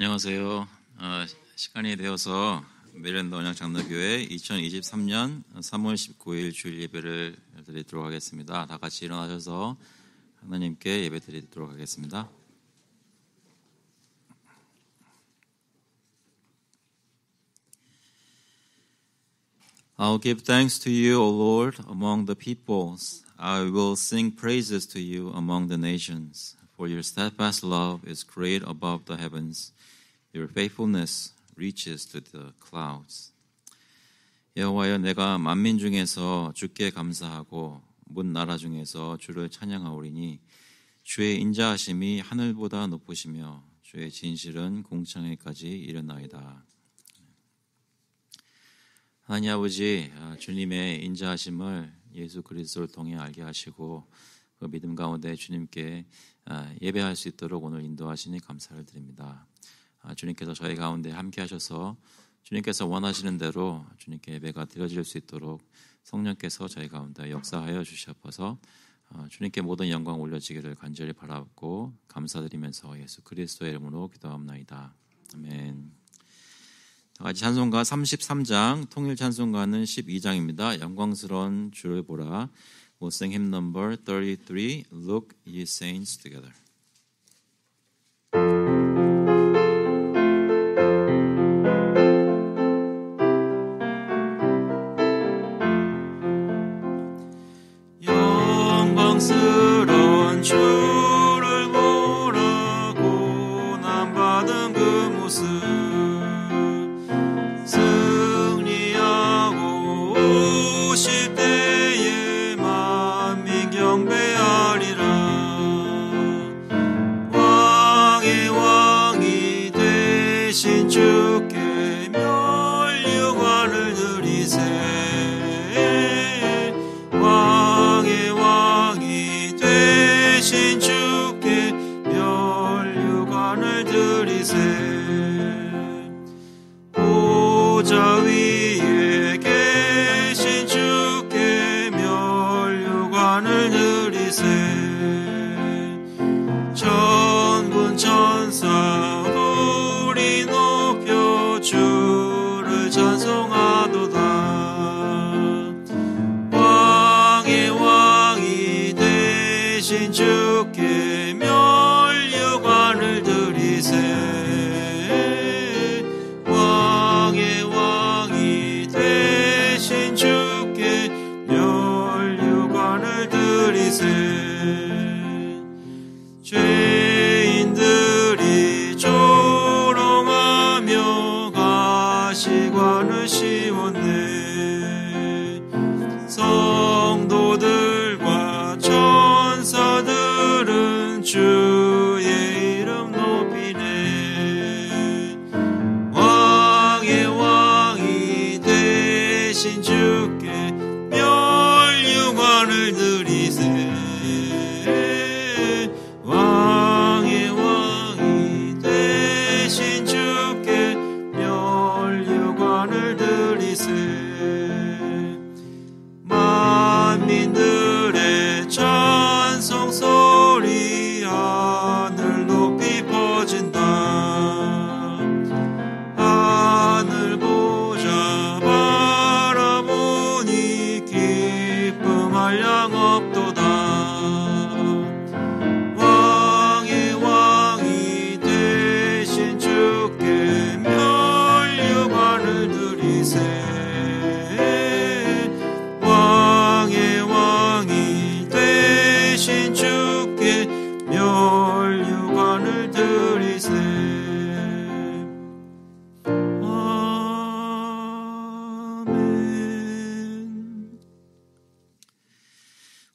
안녕하세요. 시간이 되어서 메릴랜드 언약장로교회 2023년 3월 19일 주일 예배를 드리도록 하겠습니다. 다 같이 일어나셔서 하나님께 예배 드리도록 하겠습니다. I'll give thanks to you, O Lord, among the peoples. I will sing praises to you among the nations. For your steadfast love is great above the heavens. Your faithfulness reaches to the clouds. 여호와여, 내가 만민 중에서 주께 감사하고 문 나라 중에서 주를 찬양하오리니 주의 인자하심이 하늘보다 높으시며 주의 진실은 공창에까지 이르나이다. 하나님 아버지, 주님의 인자하심을 예수 그리스도를 통해 알게 하시고 그 믿음 가운데 주님께 예배할 수 있도록 오늘 인도하시니 감사를 드립니다. 주님께서 저희 가운데 함께 하셔서 주님께서 원하시는 대로 주님께 예배가 드려질 수 있도록 성령께서 저희 가운데 역사하여 주시옵소서. 주님께 모든 영광 올려지기를 간절히 바라고 감사드리면서 예수 그리스도의 이름으로 기도합나이다. 아멘. 같이 찬송가 33장, 통일 찬송가는 12장입니다. 영광스러운 주를 보라. We'll sing hymn number 33, Look ye saints together. 영광스러운 주를 보라. 고난받은 그 모습 승리하고 오실 때에 만민 경배하리라. 왕의 왕이 되신 주께 면류관을 드리세. 보좌 위에 계신 주께 면류관을 드리세. 천군 천사 우리 높여 주를 찬송하도다. 왕의 왕이 되신 주께 면류관을 드리세. 죄인들이 조롱하며 가시관을 씌웠네. 성도들과 천사들은 주의 이름 높이네. 왕의 왕이 되신 주께 면류관을 드리세. 왕의 왕이 되신 주께 면류관을 드리세. 만민들의 찬송 소리 하늘 높이 퍼진다. 하늘 보자 바라보니 기쁨할 양 없도다. 왕의 왕이 되신 주께 면류관을 드리세. 아멘.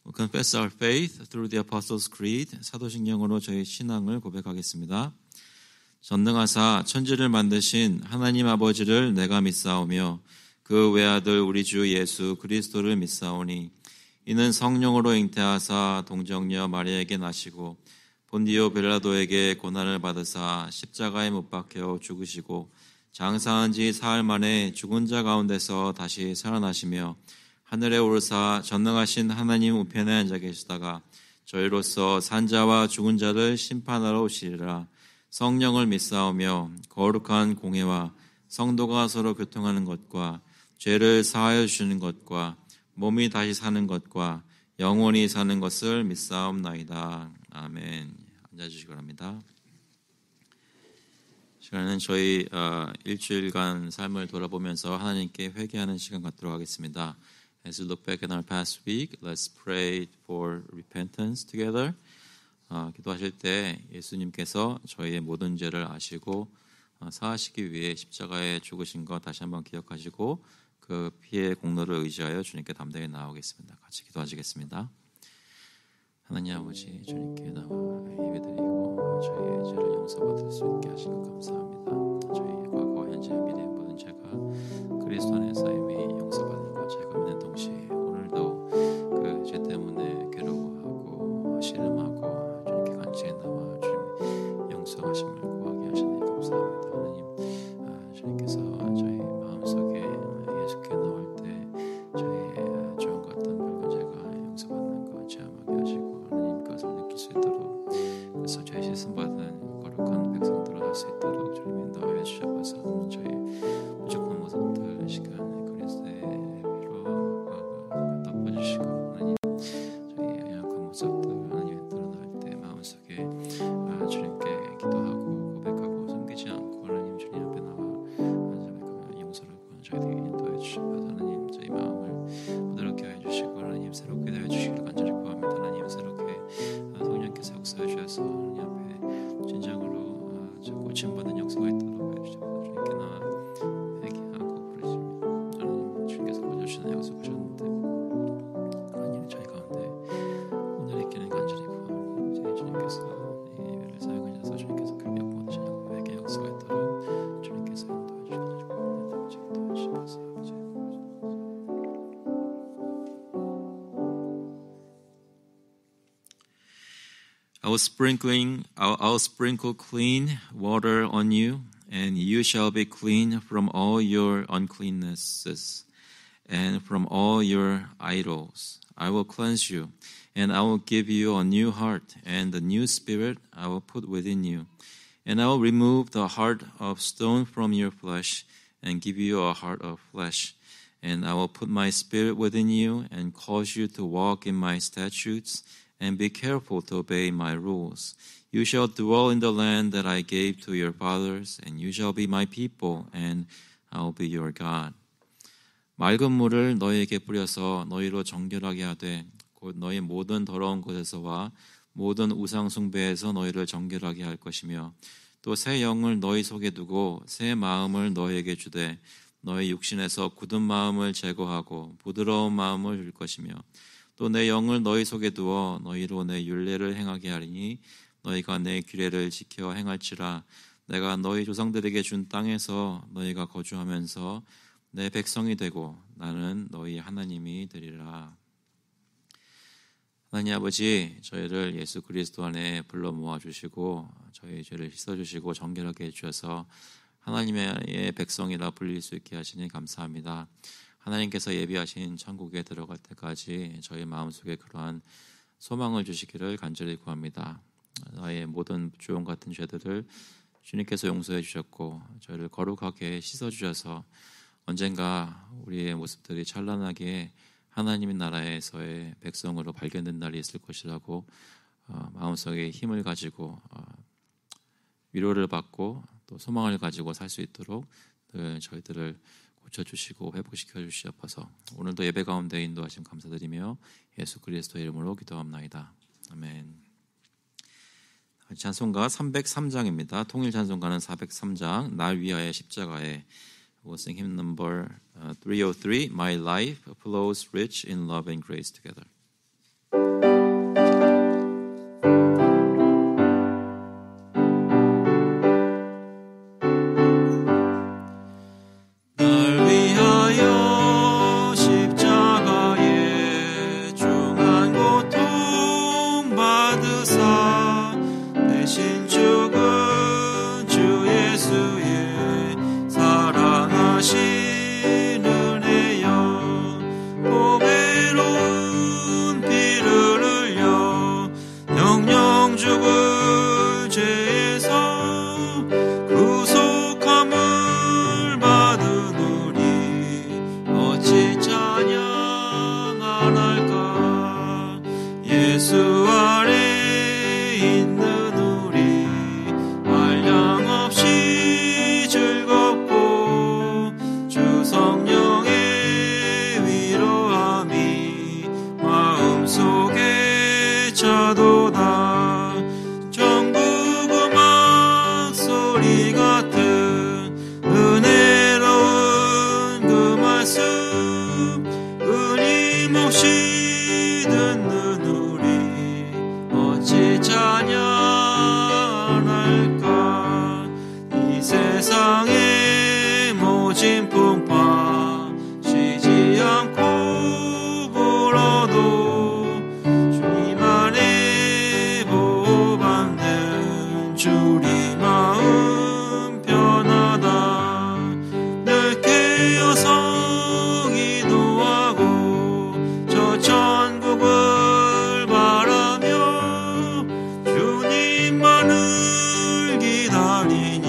We'll confess our faith through the Apostles' Creed. 사도신경으로 저희 신앙을 고백하겠습니다. 전능하사 천지를 만드신 하나님 아버지를 내가 믿사오며 그 외아들 우리 주 예수 그리스도를 믿사오니 이는 성령으로 잉태하사 동정녀 마리아에게 나시고 본디오 빌라도에게 고난을 받으사 십자가에 못 박혀 죽으시고 장사한 지 사흘 만에 죽은 자 가운데서 다시 살아나시며 하늘에 오르사 전능하신 하나님 우편에 앉아 계시다가 저희로서 산자와 죽은 자를 심판하러 오시리라. 성령을 믿사오며 거룩한 공회와 성도가 서로 교통하는 것과 죄를 사하여 주시는 것과 몸이 다시 사는 것과 영원히 사는 것을 믿사옵나이다. 아멘. 앉아주시기 바랍니다. 시간은 저희 일주일간 삶을 돌아보면서 하나님께 회개하는 시간 갖도록 하겠습니다. As we look back at our past week, let's pray for repentance together. 기도하실 때 예수님께서 저희의 모든 죄를 아시고 사하시기 위해 십자가에 죽으신 것 다시 한번 기억하시고 그 피의 공로를 의지하여 주님께 담대히 나아오겠습니다. 같이 기도하시겠습니다. 하나님 아버지, 주님께 나와 예배드리고 저희의 죄를 용서받을 수 있게 하신 것 감사합니다. 저희의 과거, 현재, 미래의 모든 죄가 그리스도 안에서 이미 용서받은 것 제가 믿는 동시에 오늘도 그 죄 때문에 괴로워하고 씨름하고 주님께 간증해 나와 주님 용서하심을 구하게 하시니 감사합니다. 하나님, 주님께서 저희 마음속에 예수께 나올 때 저희의 좋은 것 같은 붉은 죄가 용서받는 것 체험하게 하시고 하나님 그것을 느낄 수 있도록 그래서 죄 씻음받은 거룩한 백성들을 할 수 있도록 주님 인도하여 주셔서 저희 부족한 모습들 시간에 그리스도의 피로 덮어주시고 하나님 저희 연약한 모습들 하나님 드러날 때 마음속에 주님께 기도하고 고백하고 숨기지 않고 하나님 주님 앞에 나와 용서를 구하는 저희에게 인도해 주셔서 하나님 저희 마음을 부드럽게 해주시고 하나님 새롭게 되어주시기를 간절히 구합니다. 하나님 새롭게 성령께서 역사해 주셔서 하나님 앞에 진정으로 고침받는 역사가 있도록 해주셔서 주님께 나와 회개하고 부르십니다. 하나님 주님께서 보여주시는 약속하셨는데 하나님 저희 가운데 오늘 있기는 간절히 구합니다. 주님께서 이 예배를 사용하셔서 주님께서 크게 보내시냐고 회개 역사가 있도록 주님께서 인도해 주시기를 구합니다. 인도해 주셔서 아버지 I'll sprinkle clean water on you, and you shall be clean from all your uncleannesses, and from all your idols. I will cleanse you, and I will give you a new heart, and a new spirit I will put within you. And I will remove the heart of stone from your flesh, and give you a heart of flesh. And I will put my spirit within you, and cause you to walk in my statutes, and be careful to obey my rules. You shall dwell in the land that I gave to your fathers, and you shall be my people, and I will be your God. 맑은 물을 너희에게 뿌려서 너희로 정결하게 하되 곧 너희 모든 더러운 곳에서와 모든 우상 숭배에서 너희를 정결하게 할 것이며 또 새 영을 너희 속에 두고 새 마음을 너희에게 주되 너희 육신에서 굳은 마음을 제거하고 부드러운 마음을 줄 것이며 또 내 영을 너희 속에 두어 너희로 내 율례를 행하게 하리니 너희가 내 규례를 지켜 행할지라. 내가 너희 조상들에게 준 땅에서 너희가 거주하면서 내 백성이 되고 나는 너희 하나님이 되리라. 하나님 아버지, 저희를 예수 그리스도 안에 불러 모아주시고 저희 죄를 씻어주시고 정결하게 해주셔서 하나님의 백성이라 불릴 수 있게 하시니 감사합니다. 하나님께서 예비하신 천국에 들어갈 때까지 저희 마음속에 그러한 소망을 주시기를 간절히 구합니다. 나의 모든 주홍 같은 죄들을 주님께서 용서해 주셨고 저희를 거룩하게 씻어주셔서 언젠가 우리의 모습들이 찬란하게 하나님의 나라에서의 백성으로 발견된 날이 있을 것이라고 마음속에 힘을 가지고 위로를 받고 또 소망을 가지고 살 수 있도록 저희들을 고쳐주시고 회복시켜 주시옵소서. 오늘도 예배 가운데 인도하심 감사드리며 예수 그리스도의 이름으로 기도합나이다. 아멘. 찬송가 303장입니다. 통일 찬송가는 403장 날 위하여 십자가에. We'll sing hymn number 303, My life flows rich in love and grace together. 사랑하시는 애여 보배로 주리 마음 편하다. 늘 깨어서 기도하고 저 천국을 바라며 주님만을 기다리니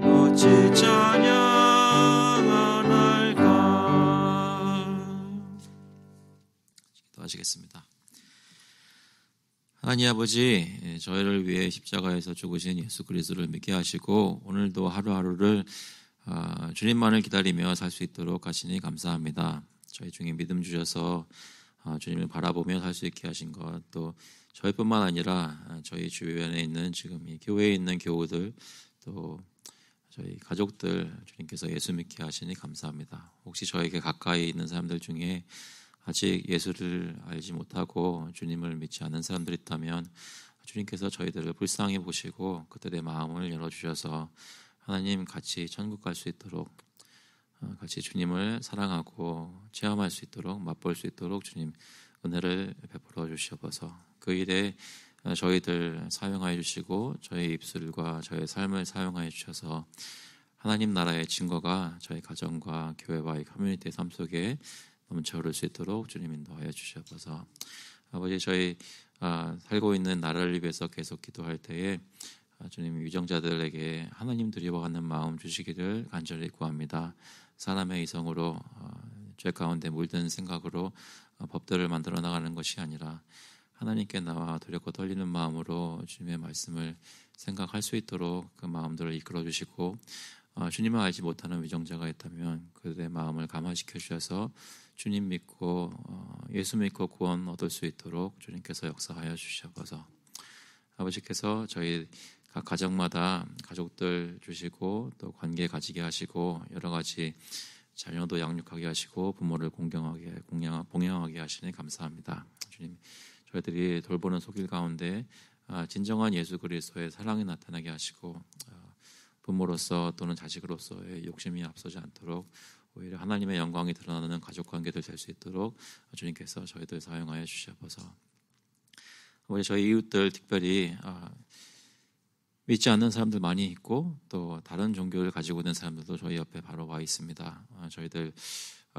어찌 찬양할까. 기도하시겠습니다. 하나님 아버지, 저희를 위해 십자가에서 죽으신 예수 그리스도를 믿게 하시고 오늘도 하루하루를 주님만을 기다리며 살 수 있도록 하시니 감사합니다. 저희 중에 믿음 주셔서 주님을 바라보며 살 수 있게 하신 것, 또 저희뿐만 아니라 저희 주변에 있는 지금 이 교회에 있는 교우들, 또 저희 가족들 주님께서 예수 믿게 하시니 감사합니다. 혹시 저에게 가까이 있는 사람들 중에 아직 예수를 알지 못하고 주님을 믿지 않는 사람들이 있다면 주님께서 저희들을 불쌍히 보시고 그들의 마음을 열어주셔서 하나님 같이 천국 갈 수 있도록, 같이 주님을 사랑하고 체험할 수 있도록, 맛볼 수 있도록 주님 은혜를 베풀어 주시옵소서. 그 일에 저희들 사용하여 주시고 저희 입술과 저희 삶을 사용하여 주셔서 하나님 나라의 증거가 저희 가정과 교회와 커뮤니티의 삶 속에 넘쳐 흐를 수 있도록 주님 인도하여 주시옵소서. 아버지, 저희 살고 있는 나라를 위해서 계속 기도할 때에 주님 유정자들에게 하나님 두려워하는 마음 주시기를 간절히 구합니다. 사람의 이성으로 죄 가운데 물든 생각으로 법들을 만들어 나가는 것이 아니라 하나님께 나와 두렵고 떨리는 마음으로 주님의 말씀을 생각할 수 있도록 그 마음들을 이끌어 주시고, 주님을 알지 못하는 위정자가 있다면 그들의 마음을 감화시켜 주셔서 주님 믿고 예수 믿고 구원 얻을 수 있도록 주님께서 역사하여 주시옵소서. 아버지께서 저희 각 가정마다 가족들 주시고 또 관계 가지게 하시고 여러 가지 자녀도 양육하게 하시고 부모를 봉양하게 하시니 감사합니다. 주님, 저희들이 돌보는 속일 가운데 진정한 예수 그리스도의 사랑이 나타나게 하시고 부모로서 또는 자식으로서의 욕심이 앞서지 않도록 오히려 하나님의 영광이 드러나는 가족관계들 될 수 있도록 주님께서 저희들 사용하여 주시옵소서. 우리 저희 이웃들 특별히 믿지 않는 사람들 많이 있고 또 다른 종교를 가지고 있는 사람들도 저희 옆에 바로 와 있습니다. 저희들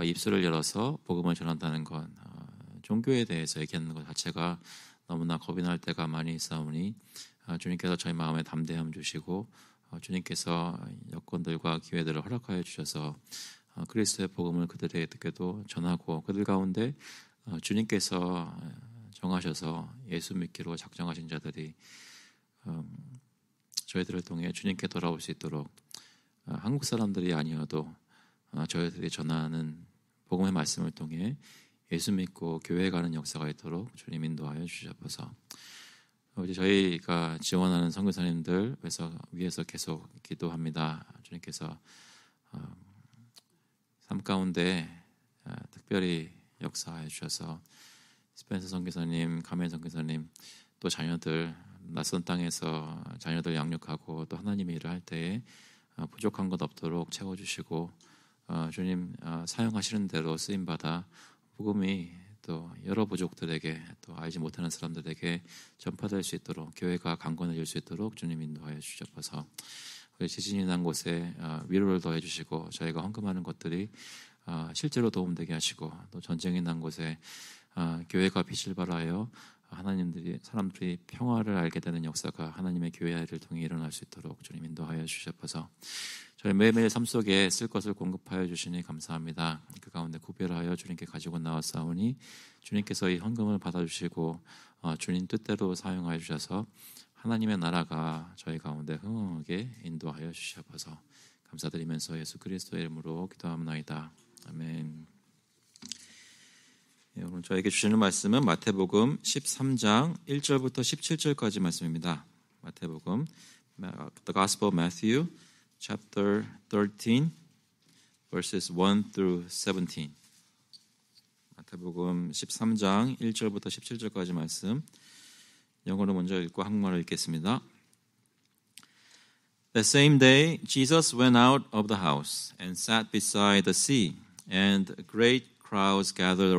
입술을 열어서 복음을 전한다는 건 종교에 대해서 얘기하는 것 자체가 너무나 겁이 날 때가 많이 있사오니 주님께서 저희 마음에 담대함 주시고 주님께서 여건들과 기회들을 허락하여 주셔서 그리스도의 복음을 그들에게도 전하고 그들 가운데 주님께서 정하셔서 예수 믿기로 작정하신 자들이 저희들을 통해 주님께 돌아올 수 있도록 한국 사람들이 아니어도 저희들이 전하는 복음의 말씀을 통해 예수 믿고 교회에 가는 역사가 있도록 주님 인도하여 주시옵소서. 저희가 지원하는 선교사님들 위해서 계속 기도합니다. 주님께서 삶 가운데 특별히 역사해 주셔서 스펜서 선교사님, 가멘 선교사님, 또 자녀들 낯선 땅에서 자녀들 양육하고 또 하나님의 일을 할 때에 부족한 것 없도록 채워주시고 주님 사용하시는 대로 쓰임받아 복음이 또 여러 부족들에게 또 알지 못하는 사람들에게 전파될 수 있도록 교회가 강건해질 수 있도록 주님 인도하여 주셔서 지진이 난 곳에 위로를 더해 주시고 저희가 헌금하는 것들이 실제로 도움되게 하시고 또 전쟁이 난 곳에 교회가 빛을 발하여 사람들이 평화를 알게 되는 역사가 하나님의 교회를 통해 일어날 수 있도록 주님 인도하여 주셔서 저희 매일매일 삶 속에 쓸 것을 공급하여 주시니 감사합니다. 그 가운데 구별하여 주님께 가지고 나왔사오니 주님께서 이 헌금을 받아주시고 주님 뜻대로 사용하여 주셔서 하나님의 나라가 저희 가운데 흥하게 인도하여 주셔서 감사드리면서 예수 그리스도의 이름으로 기도합니다. 아멘. 오늘 저에게 주시는 말씀은 마태복음 13장 1절부터 17절까지 말씀입니다. 마태복음 The Gospel of Matthew chapter 13 verses 1 through 17. 마태복음 13장 1절부터 17절까지 말씀 영어로 먼저 읽고 한국말로 읽겠습니다. That same day Jesus went out of the house and sat beside the sea, and great crowds gathered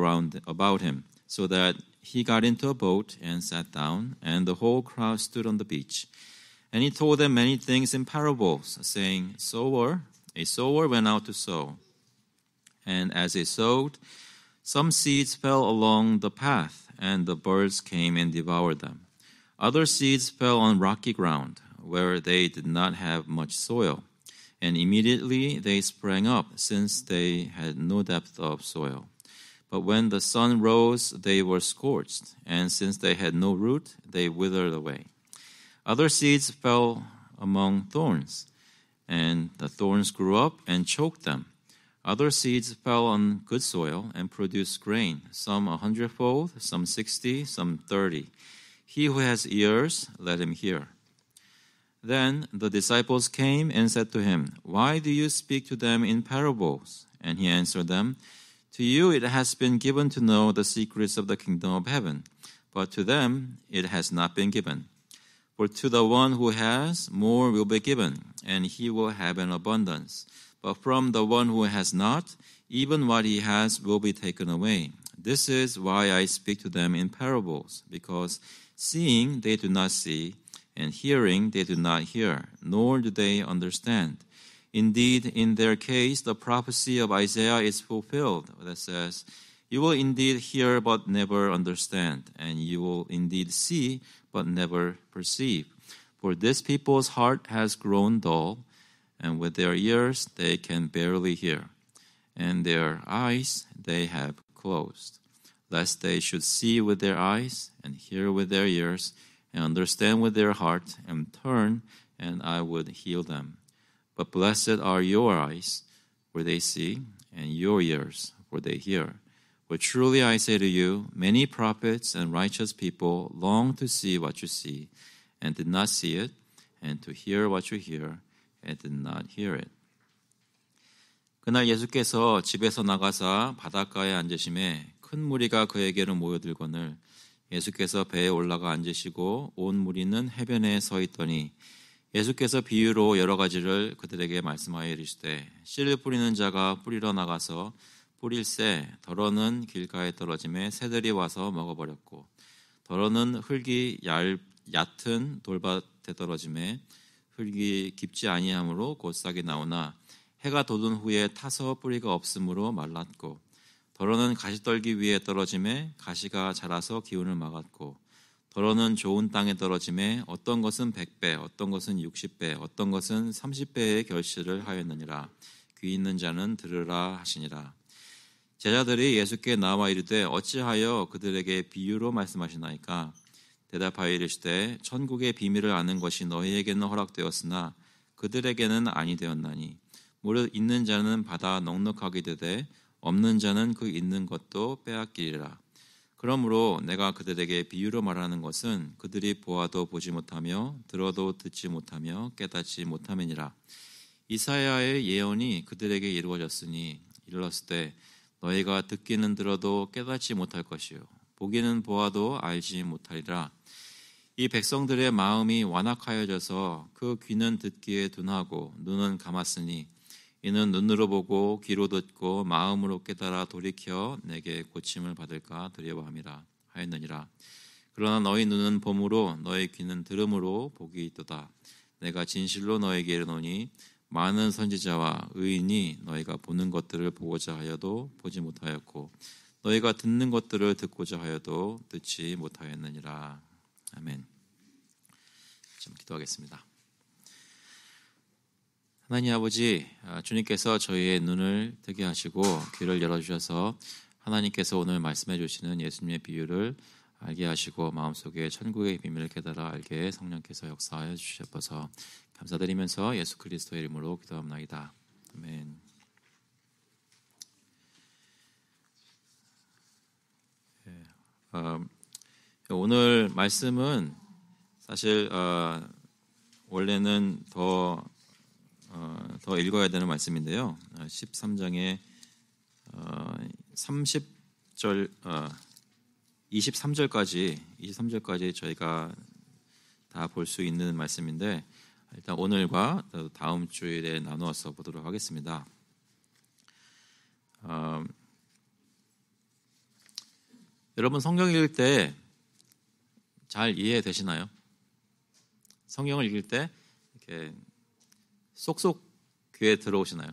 about him, so that he got into a boat and sat down, and the whole crowd stood on the beach. And he told them many things in parables, saying, A sower went out to sow. And as he sowed, some seeds fell along the path, and the birds came and devoured them. Other seeds fell on rocky ground, where they did not have much soil. And immediately they sprang up, since they had no depth of soil. But when the sun rose, they were scorched, and since they had no root, they withered away. Other seeds fell among thorns, and the thorns grew up and choked them. Other seeds fell on good soil and produced grain, some 100-fold, some 60, some 30. He who has ears, let him hear. Then the disciples came and said to him, Why do you speak to them in parables? And he answered them, To you it has been given to know the secrets of the kingdom of heaven, but to them it has not been given. For to the one who has, more will be given, and he will have an abundance. But from the one who has not, even what he has will be taken away. This is why I speak to them in parables, because seeing they do not see, and hearing they do not hear, nor do they understand. Indeed, in their case, the prophecy of Isaiah is fulfilled that says, You will indeed hear but never understand, and you will indeed see but never perceive. For this people's heart has grown dull, and with their ears they can barely hear, and their eyes they have closed, lest they should see with their eyes, and hear with their ears, and understand with their heart, and turn, and I would heal them. But blessed are your eyes, for they see, and your ears, for they hear. For truly I say to you, many prophets and righteous people long to see what you see, and did not see it, and to hear what you hear, and did not hear it. 그날 예수께서 집에서 나가사 바닷가에 앉으심에 큰 무리가 그에게로 모여들거늘 예수께서 배에 올라가 앉으시고 온 무리는 해변에 서 있더니 예수께서 비유로 여러 가지를 그들에게 말씀하여 이르시되 씨를 뿌리는 자가 뿌리러 나가서 뿌릴새 더러는 길가에 떨어짐에 새들이 와서 먹어버렸고 더러는 흙이 얕은 돌밭에 떨어짐에 흙이 깊지 아니하므로 곧 싹이 나오나 해가 돋은 후에 타서 뿌리가 없으므로 말랐고 더러는 가시떨기 위에 떨어짐에 가시가 자라서 기운을 막았고 더러는 좋은 땅에 떨어짐에 어떤 것은 100배, 어떤 것은 60배, 어떤 것은 30배의 결실을 하였느니라. 귀 있는 자는 들으라 하시니라. 제자들이 예수께 나와 이르되 어찌하여 그들에게 비유로 말씀하시나이까? 대답하여 이르시되 천국의 비밀을 아는 것이 너희에게는 허락되었으나 그들에게는 아니 되었나니 무릇 있는 자는 받아 넉넉하게 되되 없는 자는 그 있는 것도 빼앗기리라. 그러므로 내가 그들에게 비유로 말하는 것은 그들이 보아도 보지 못하며 들어도 듣지 못하며 깨닫지 못함이니라. 이사야의 예언이 그들에게 이루어졌으니 이르렀을 때 너희가 듣기는 들어도 깨닫지 못할 것이요 보기는 보아도 알지 못하리라. 이 백성들의 마음이 완악하여져서 그 귀는 듣기에 둔하고 눈은 감았으니 이는 눈으로 보고 귀로 듣고 마음으로 깨달아 돌이켜 내게 고침을 받을까 두려워함이라 하였느니라. 그러나 너희 눈은 봄으로 너희 귀는 들음으로 복이 있도다. 내가 진실로 너희에게 이르노니 많은 선지자와 의인이 너희가 보는 것들을 보고자 하여도 보지 못하였고 너희가 듣는 것들을 듣고자 하여도 듣지 못하였느니라. 아멘. 좀 기도하겠습니다. 하나님 아버지, 주님께서 저희의 눈을 뜨게 하시고 귀를 열어주셔서 하나님께서 오늘 말씀해 주시는 예수님의 비유를 알게 하시고 마음속에 천국의 비밀을 깨달아 알게 성령께서 역사하여 주셔서 감사드리면서 예수 그리스도의 이름으로 기도합나이다. 아멘. 오늘 말씀은 사실 원래는 더 읽어야 되는 말씀인데요. 13장의 23절까지 저희가 다 볼 수 있는 말씀인데 일단 오늘과 다음 주일에 나누어서 보도록 하겠습니다. 여러분 성경 읽을 때 잘 이해되시나요? 성경을 읽을 때 이렇게 쏙쏙 귀에 들어오시나요?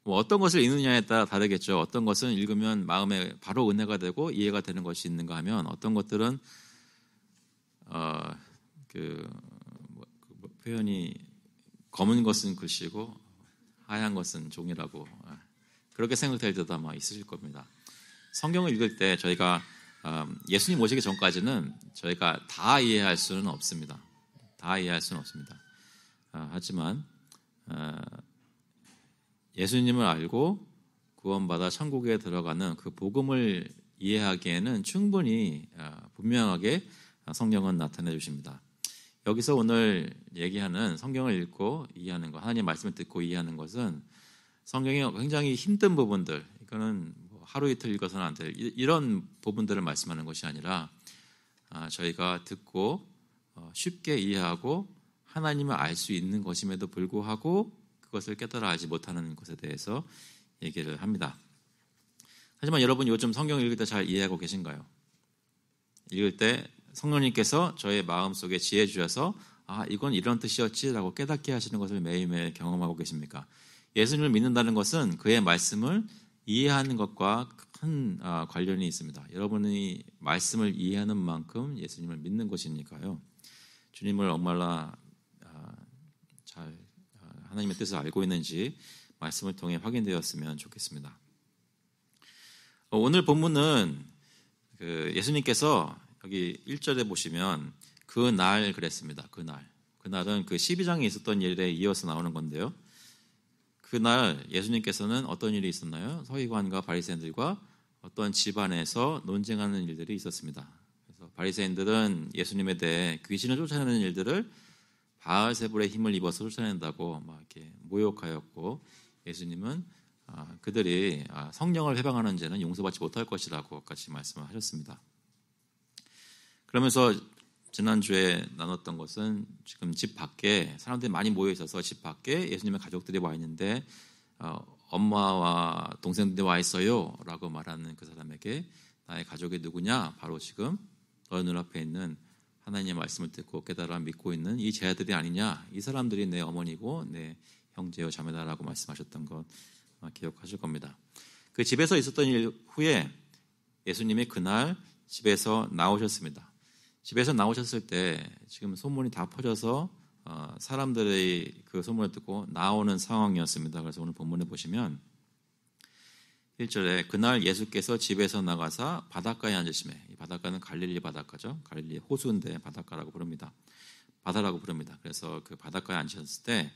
뭐 어떤 것을 읽느냐에 따라 다르겠죠. 어떤 것은 읽으면 마음에 바로 은혜가 되고 이해가 되는 것이 있는가 하면 어떤 것들은 표현이 검은 것은 글씨고 하얀 것은 종이라고 그렇게 생각될 때도 아마 있으실 겁니다. 성경을 읽을 때 저희가 예수님 오시기 전까지는 저희가 다 이해할 수는 없습니다. 다 이해할 수는 없습니다. 하지만 예수님을 알고 구원받아 천국에 들어가는 그 복음을 이해하기에는 충분히 분명하게 성경은 나타내 주십니다. 여기서 오늘 얘기하는 성경을 읽고 이해하는 것, 하나님의 말씀을 듣고 이해하는 것은 성경의 굉장히 힘든 부분들, 이거는 하루 이틀 읽어서는 안 될 이런 부분들을 말씀하는 것이 아니라 저희가 듣고 쉽게 이해하고 하나님을 알 수 있는 것임에도 불구하고 그것을 깨달아 알지 못하는 것에 대해서 얘기를 합니다. 하지만 여러분 요즘 성경 읽을 때 잘 이해하고 계신가요? 읽을 때 성령님께서 저의 마음속에 지혜 주셔서 이건 이런 뜻이었지라고 깨닫게 하시는 것을 매일매일 경험하고 계십니까? 예수님을 믿는다는 것은 그의 말씀을 이해하는 것과 큰 관련이 있습니다. 여러분이 말씀을 이해하는 만큼 예수님을 믿는 것이니까요. 주님을 얼마나 잘 하나님의 뜻을 알고 있는지 말씀을 통해 확인되었으면 좋겠습니다. 오늘 본문은 예수님께서 여기 1절에 보시면 그날 그랬습니다. 그날은 그 12장에 있었던 일에 이어서 나오는 건데요. 그날 예수님께서는 어떤 일이 있었나요? 서기관과 바리새인들과 어떤 집안에서 논쟁하는 일들이 있었습니다. 그래서 바리새인들은 예수님에 대해 귀신을 쫓아내는 일들을 바알세불의 힘을 입어서 쫓아낸다고 막 이렇게 모욕하였고, 예수님은 그들이 성령을 회방하는 죄는 용서받지 못할 것이라고 같이 말씀을 하셨습니다. 그러면서 지난주에 나눴던 것은 지금 집 밖에 사람들이 많이 모여 있어서 집 밖에 예수님의 가족들이 와 있는데 엄마와 동생들이 와 있어요 라고 말하는 그 사람에게 나의 가족이 누구냐? 바로 지금 너의 눈앞에 있는 하나님의 말씀을 듣고 깨달아 믿고 있는 이 제자들이 아니냐? 이 사람들이 내 어머니고 내 형제요 자매다라고 말씀하셨던 것 기억하실 겁니다. 그 집에서 있었던 일 후에 예수님이 그날 집에서 나오셨습니다. 집에서 나오셨을 때 지금 소문이 다 퍼져서 사람들의 그 소문을 듣고 나오는 상황이었습니다. 그래서 오늘 본문에 보시면 1절에 그날 예수께서 집에서 나가사 바닷가에 앉으시매, 이 바닷가는 갈릴리 바닷가죠. 갈릴리 호수인데 바닷가라고 부릅니다. 바다라고 부릅니다. 그래서 그 바닷가에 앉으셨을 때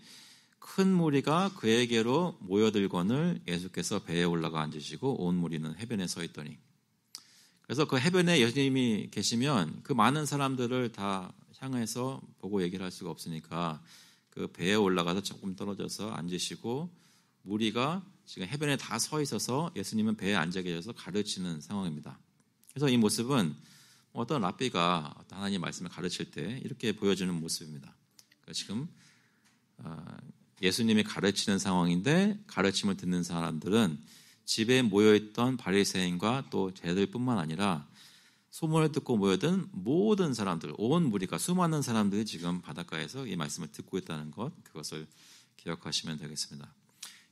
큰 무리가 그에게로 모여들거늘 예수께서 배에 올라가 앉으시고 온 무리는 해변에 서 있더니, 그래서 그 해변에 예수님이 계시면 그 많은 사람들을 다 향해서 보고 얘기를 할 수가 없으니까 그 배에 올라가서 조금 떨어져서 앉으시고 무리가 지금 해변에 다 서 있어서 예수님은 배에 앉아 계셔서 가르치는 상황입니다. 그래서 이 모습은 어떤 랍비가 하나님의 말씀을 가르칠 때 이렇게 보여주는 모습입니다. 지금 예수님이 가르치는 상황인데 가르침을 듣는 사람들은 집에 모여있던 바리새인과 또 제자들뿐만 아니라 소문을 듣고 모여든 모든 사람들, 온 무리가 수많은 사람들이 지금 바닷가에서 이 말씀을 듣고 있다는 것, 그것을 기억하시면 되겠습니다.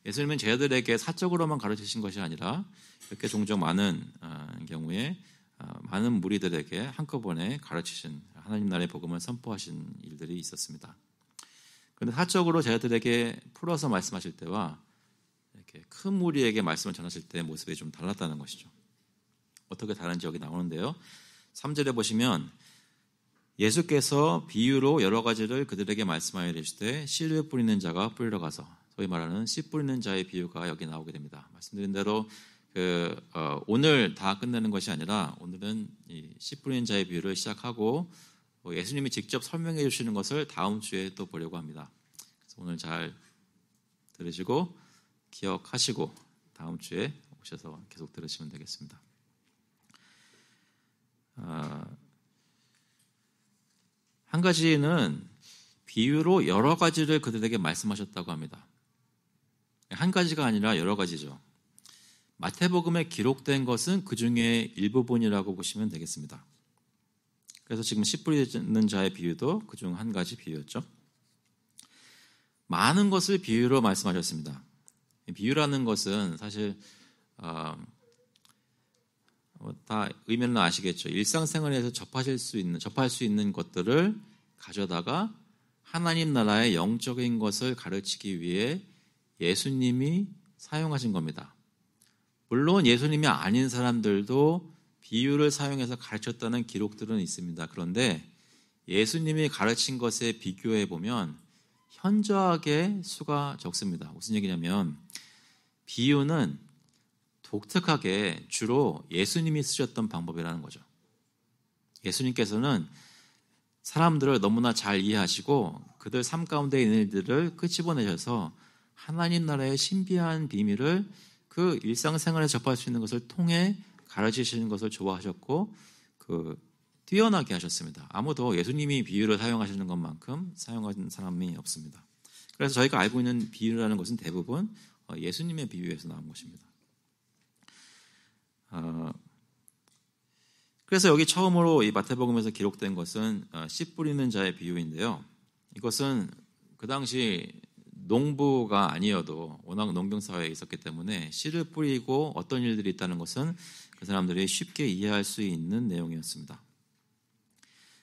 예수님은 제자들에게 사적으로만 가르치신 것이 아니라 이렇게 종종 많은 경우에 많은 무리들에게 한꺼번에 가르치신, 하나님 나라의 복음을 선포하신 일들이 있었습니다. 그런데 사적으로 제자들에게 풀어서 말씀하실 때와 이렇게 큰 무리에게 말씀을 전하실 때 모습이 좀 달랐다는 것이죠. 어떻게 다른지 여기 나오는데요. 3절에 보시면 예수께서 비유로 여러 가지를 그들에게 말씀하여 이르시되 씨를 뿌리는 자가 뿌리러 가서, 소위 말하는 씨 뿌리는 자의 비유가 여기 나오게 됩니다. 말씀드린 대로 오늘 다 끝내는 것이 아니라 오늘은 이 씨 뿌리는 자의 비유를 시작하고 예수님이 직접 설명해 주시는 것을 다음 주에 또 보려고 합니다. 그래서 오늘 잘 들으시고 기억하시고 다음 주에 오셔서 계속 들으시면 되겠습니다. 한 가지는 비유로 여러 가지를 그들에게 말씀하셨다고 합니다. 한 가지가 아니라 여러 가지죠. 마태복음에 기록된 것은 그 중에 일부분이라고 보시면 되겠습니다. 그래서 지금 씨 뿌리는 자의 비유도 그중 한 가지 비유였죠. 많은 것을 비유로 말씀하셨습니다. 비유라는 것은 사실 다 의미는 아시겠죠. 일상생활에서 접할 수 있는 것들을 가져다가 하나님 나라의 영적인 것을 가르치기 위해 예수님이 사용하신 겁니다. 물론 예수님이 아닌 사람들도 비유를 사용해서 가르쳤다는 기록들은 있습니다. 그런데 예수님이 가르친 것에 비교해 보면 현저하게 수가 적습니다. 무슨 얘기냐면 비유는 독특하게 주로 예수님이 쓰셨던 방법이라는 거죠. 예수님께서는 사람들을 너무나 잘 이해하시고 그들 삶 가운데 있는 일들을 끄집어내셔서 하나님 나라의 신비한 비밀을 그 일상생활에 접할 수 있는 것을 통해 가르치시는 것을 좋아하셨고 뛰어나게 하셨습니다. 아무도 예수님이 비유를 사용하시는 것만큼 사용하는 사람이 없습니다. 그래서 저희가 알고 있는 비유라는 것은 대부분 예수님의 비유에서 나온 것입니다. 그래서 여기 처음으로 이 마태복음에서 기록된 것은 씨 뿌리는 자의 비유인데요. 이것은 그 당시 농부가 아니어도 워낙 농경사회에 있었기 때문에 씨를 뿌리고 어떤 일들이 있다는 것은 그 사람들이 쉽게 이해할 수 있는 내용이었습니다.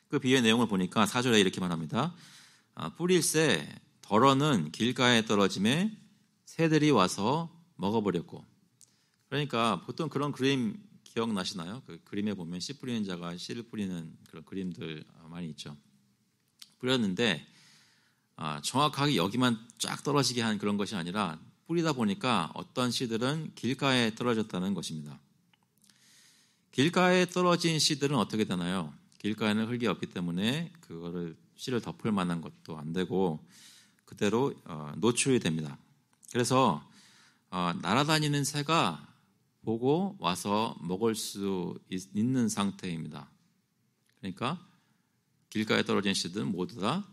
그 비유의 내용을 보니까 4절에 이렇게 말합니다. 뿌릴새 덜어는 길가에 떨어짐에 새들이 와서 먹어버렸고. 그러니까 보통 그런 그림 기억나시나요? 그 그림에 보면 씨 뿌리는 자가 씨를 뿌리는 그런 그림들 많이 있죠. 뿌렸는데 정확하게 여기만 쫙 떨어지게 한 그런 것이 아니라 뿌리다 보니까 어떤 씨들은 길가에 떨어졌다는 것입니다. 길가에 떨어진 씨들은 어떻게 되나요? 길가에는 흙이 없기 때문에 그거를 씨를 덮을 만한 것도 안 되고 그대로 노출이 됩니다. 그래서 날아다니는 새가 보고 와서 먹을 수 있는 상태입니다. 그러니까 길가에 떨어진 씨들은 모두 다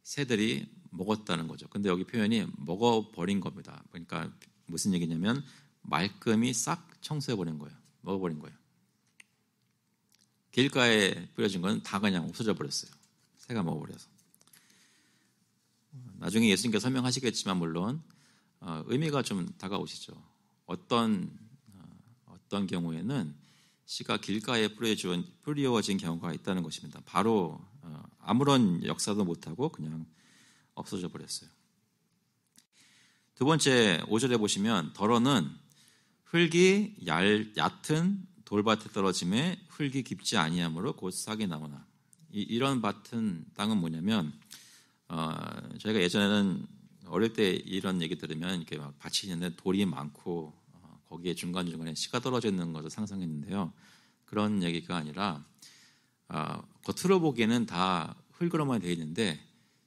새들이 먹었다는 거죠. 근데 여기 표현이 먹어버린 겁니다. 그러니까 무슨 얘기냐면 말끔히 싹 청소해버린 거예요. 먹어버린 거예요. 길가에 뿌려진 건 다 그냥 없어져 버렸어요. 새가 먹어버려서. 나중에 예수님께서 설명하시겠지만 물론 의미가 좀 다가오시죠. 어떤 경우에는 씨가 길가에 뿌려진 경우가 있다는 것입니다. 바로 아무런 역사도 못하고 그냥 없어져 버렸어요. 두 번째 5절에 보시면 덜어는 흙이 얕은 돌밭에 떨어짐에 흙이 깊지 아니하므로 곧 싹이 나오나. 이런 밭은 땅은 뭐냐면 저희가 예전에는 어릴 때 이런 얘기 들으면 이렇게 막 밭이 있는데 돌이 많고 거기에 중간중간에 씨가 떨어져 있는 것을 상상했는데요. 그런 얘기가 아니라 겉으로 보기에는 다 흙으로만 되어 있는데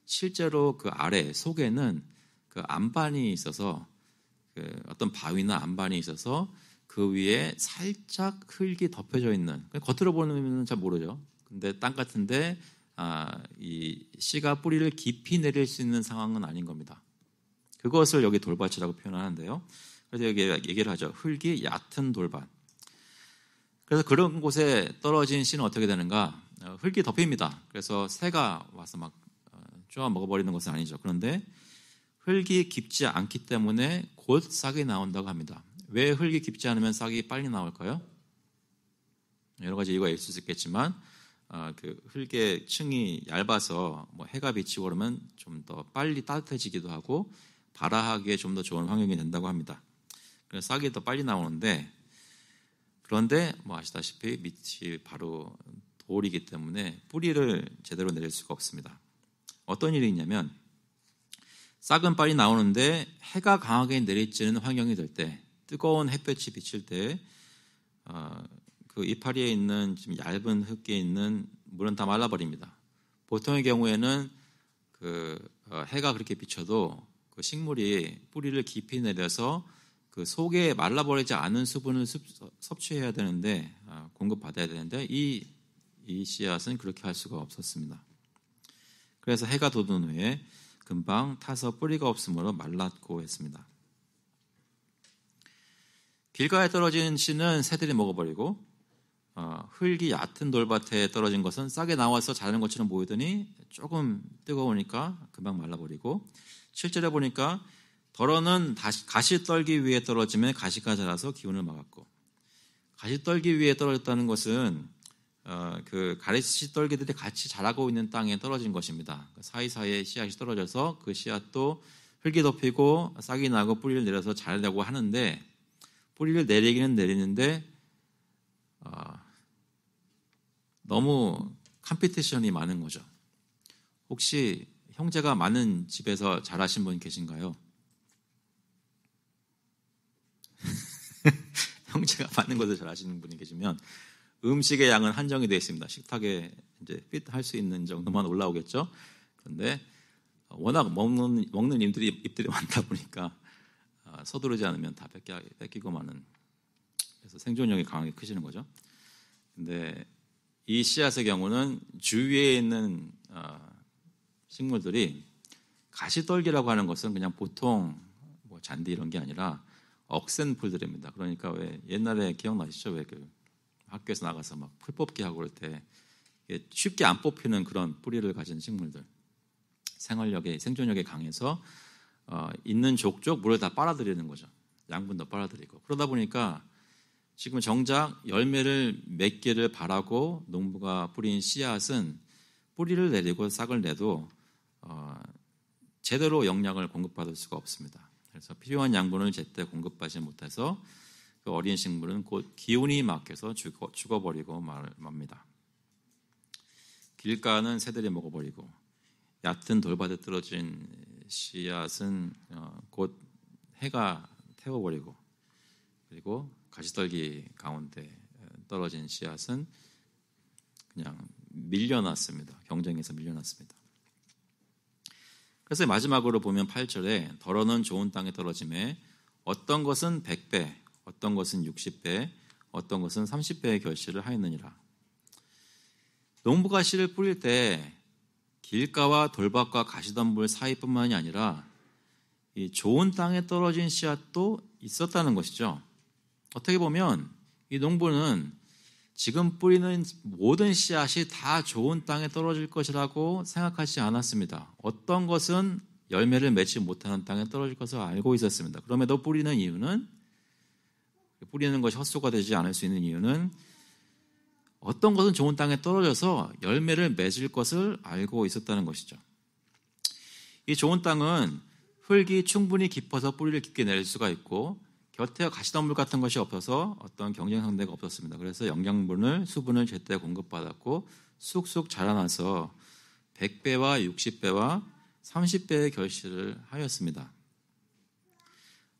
실제로 그 아래 속에는 그 안반이 있어서 어떤 바위나 안반이 있어서 그 위에 살짝 흙이 덮여져 있는, 겉으로 보면 잘 모르죠. 근데 땅 같은데 이 씨가 뿌리를 깊이 내릴 수 있는 상황은 아닌 겁니다. 그것을 여기 돌밭이라고 표현하는데요. 그래서 여기 얘기를 하죠. 흙이 얕은 돌밭. 그래서 그런 곳에 떨어진 씨는 어떻게 되는가? 흙이 덮입니다. 그래서 새가 와서 막 쪼아 먹어버리는 것은 아니죠. 그런데 흙이 깊지 않기 때문에 곧 싹이 나온다고 합니다. 왜 흙이 깊지 않으면 싹이 빨리 나올까요? 여러 가지 이유가 있을 수 있겠지만 그 흙의 층이 얇아서 해가 비치고 그러면 좀 더 빨리 따뜻해지기도 하고 발화하기에 좀 더 좋은 환경이 된다고 합니다. 그래서 싹이 더 빨리 나오는데, 그런데 아시다시피 밑이 바로 돌이기 때문에 뿌리를 제대로 내릴 수가 없습니다. 어떤 일이 있냐면 싹은 빨리 나오는데 해가 강하게 내리쬐는 환경이 될 때, 뜨거운 햇볕이 비칠 때 그 이파리에 있는 좀 얇은 흙에 있는 물은 다 말라버립니다. 보통의 경우에는 그 해가 그렇게 비쳐도 그 식물이 뿌리를 깊이 내려서 그 속에 말라버리지 않은 수분을 섭취해야 되는데, 공급받아야 되는데 이 씨앗은 그렇게 할 수가 없었습니다. 그래서 해가 돋은 후에 금방 타서 뿌리가 없으므로 말랐고 했습니다. 길가에 떨어진 씨는 새들이 먹어버리고 흙이 얕은 돌밭에 떨어진 것은 싹에 나와서 자라는 것처럼 보이더니 조금 뜨거우니까 금방 말라버리고, 7절에 보니까 더러는 가시떨기 위에 떨어지면 가시가 자라서 기운을 막았고, 가시떨기 위에 떨어졌다는 것은 그 가시떨기들이 같이 자라고 있는 땅에 떨어진 것입니다. 사이사이에 씨앗이 떨어져서 그 씨앗도 흙이 덮이고 싹이 나고 뿌리를 내려서 자라려고 하는데, 뿌리를 내리기는 내리는데 너무 컴피티션이 많은 거죠. 혹시 형제가 많은 집에서 자라신 분 계신가요? 형제가 많은 곳에서 자라시는 분이 계시면 음식의 양은 한정이 되어 있습니다. 식탁에 이제 핏할 수 있는 정도만 올라오겠죠. 그런데 워낙 먹는 입들이 많다 보니까 서두르지 않으면 다 뺏기고 마는, 그래서 생존력이 강하게 크시는 거죠. 근데 이 씨앗의 경우는 주위에 있는 식물들이, 가시떨기라고 하는 것은 그냥 보통 뭐 잔디 이런 게 아니라 억센풀들입니다. 그러니까 왜 옛날에 기억나시죠? 왜 그 학교에서 나가서 막 풀 뽑기 하고 그럴 때 쉽게 안 뽑히는 그런 뿌리를 가진 식물들, 생존력이 강해서 있는 족족 물을 다 빨아들이는 거죠. 양분도 빨아들이고. 그러다 보니까 지금 정작 열매를 맺기를 바라고 농부가 뿌린 씨앗은 뿌리를 내리고 싹을 내도 제대로 영양을 공급받을 수가 없습니다. 그래서 필요한 양분을 제때 공급받지 못해서 그 어린 식물은 곧 기운이 막혀서 죽어버리고 맙니다. 길가는 새들이 먹어버리고, 얕은 돌밭에 떨어진 씨앗은 곧 해가 태워버리고, 그리고 가시떨기 가운데 떨어진 씨앗은 그냥 밀려났습니다. 경쟁에서 밀려났습니다. 그래서 마지막으로 보면 8절에 더러는 좋은 땅에 떨어짐에 어떤 것은 100배, 어떤 것은 60배, 어떤 것은 30배의 결실을 하였느니라. 농부가 씨를 뿌릴 때 길가와 돌밭과 가시덤불 사이뿐만이 아니라 이 좋은 땅에 떨어진 씨앗도 있었다는 것이죠. 어떻게 보면 이 농부는 지금 뿌리는 모든 씨앗이 다 좋은 땅에 떨어질 것이라고 생각하지 않았습니다. 어떤 것은 열매를 맺지 못하는 땅에 떨어질 것을 알고 있었습니다. 그럼에도 뿌리는 것이 헛수가 되지 않을 수 있는 이유는 어떤 것은 좋은 땅에 떨어져서 열매를 맺을 것을 알고 있었다는 것이죠. 이 좋은 땅은 흙이 충분히 깊어서 뿌리를 깊게 낼 수가 있고, 곁에 가시덤불 같은 것이 없어서 어떤 경쟁 상대가 없었습니다. 그래서 영양분을, 수분을 제때 공급받았고 쑥쑥 자라나서 100배와 60배와 30배의 결실을 하였습니다.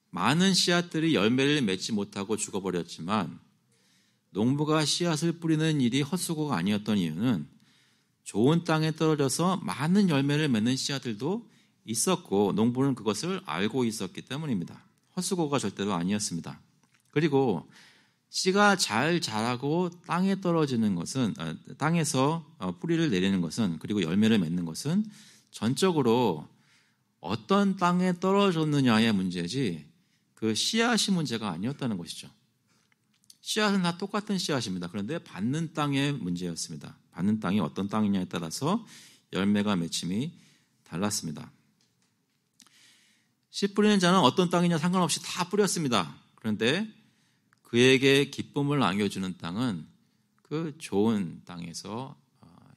많은 씨앗들이 열매를 맺지 못하고 죽어버렸지만 농부가 씨앗을 뿌리는 일이 헛수고가 아니었던 이유는 좋은 땅에 떨어져서 많은 열매를 맺는 씨앗들도 있었고 농부는 그것을 알고 있었기 때문입니다. 헛수고가 절대로 아니었습니다. 그리고 씨가 잘 자라고 땅에 떨어지는 것은, 땅에서 뿌리를 내리는 것은, 그리고 열매를 맺는 것은 전적으로 어떤 땅에 떨어졌느냐의 문제지 그 씨앗이 문제가 아니었다는 것이죠. 씨앗은 다 똑같은 씨앗입니다. 그런데 받는 땅의 문제였습니다. 받는 땅이 어떤 땅이냐에 따라서 열매가 맺힘이 달랐습니다. 씨 뿌리는 자는 어떤 땅이냐 상관없이 다 뿌렸습니다. 그런데 그에게 기쁨을 안겨주는 땅은 그 좋은 땅에서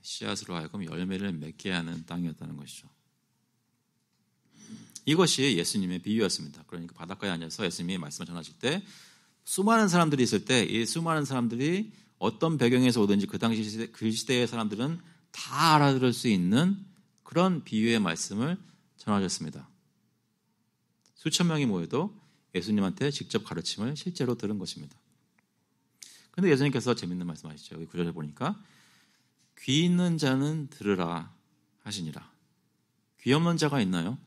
씨앗으로 하여금 열매를 맺게 하는 땅이었다는 것이죠. 이것이 예수님의 비유였습니다. 그러니까 바닷가에 앉아서 예수님이 말씀을 전하실 때 수많은 사람들이 있을 때 이 수많은 사람들이 어떤 배경에서 오든지 그 당시 그 시대의 사람들은 다 알아들을 수 있는 그런 비유의 말씀을 전하셨습니다. 수천 명이 모여도 예수님한테 직접 가르침을 실제로 들은 것입니다. 그런데 예수님께서 재밌는 말씀하시죠. 여기 9절에 보니까 귀 있는 자는 들으라 하시니라. 귀 없는 자가 있나요?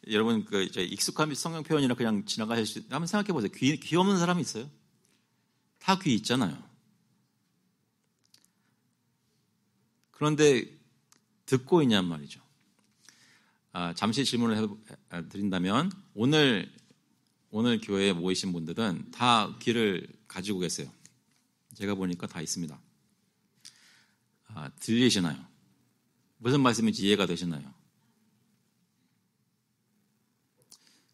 여러분 익숙한 성경 표현이라 그냥 지나가실 수 있는데 한번 생각해 보세요. 귀 없는 사람이 있어요? 다 귀 있잖아요. 그런데 듣고 있냔 말이죠. 잠시 질문을 드린다면 오늘 오늘 교회에 모이신 분들은 다 귀를 가지고 계세요. 제가 보니까 다 있습니다. 들리시나요? 무슨 말씀인지 이해가 되시나요?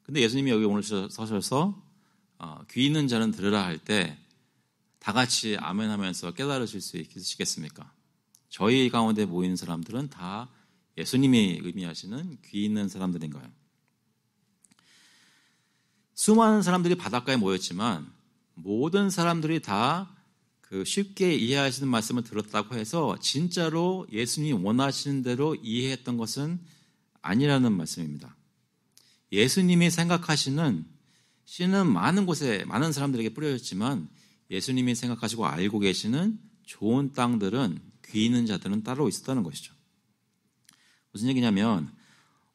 근데 예수님이 여기 오늘 서셔서 귀 있는 자는 들으라 할 때 다 같이 아멘 하면서 깨달으실 수 있으시겠습니까? 저희 가운데 모이는 사람들은 다 예수님이 의미하시는 귀 있는 사람들인가요? 수많은 사람들이 바닷가에 모였지만 모든 사람들이 다 그 쉽게 이해하시는 말씀을 들었다고 해서 진짜로 예수님이 원하시는 대로 이해했던 것은 아니라는 말씀입니다. 예수님이 생각하시는 씨는 많은 곳에 많은 사람들에게 뿌려졌지만 예수님이 생각하시고 알고 계시는 좋은 땅들은 귀 있는 자들은 따로 있었다는 것이죠. 무슨 얘기냐면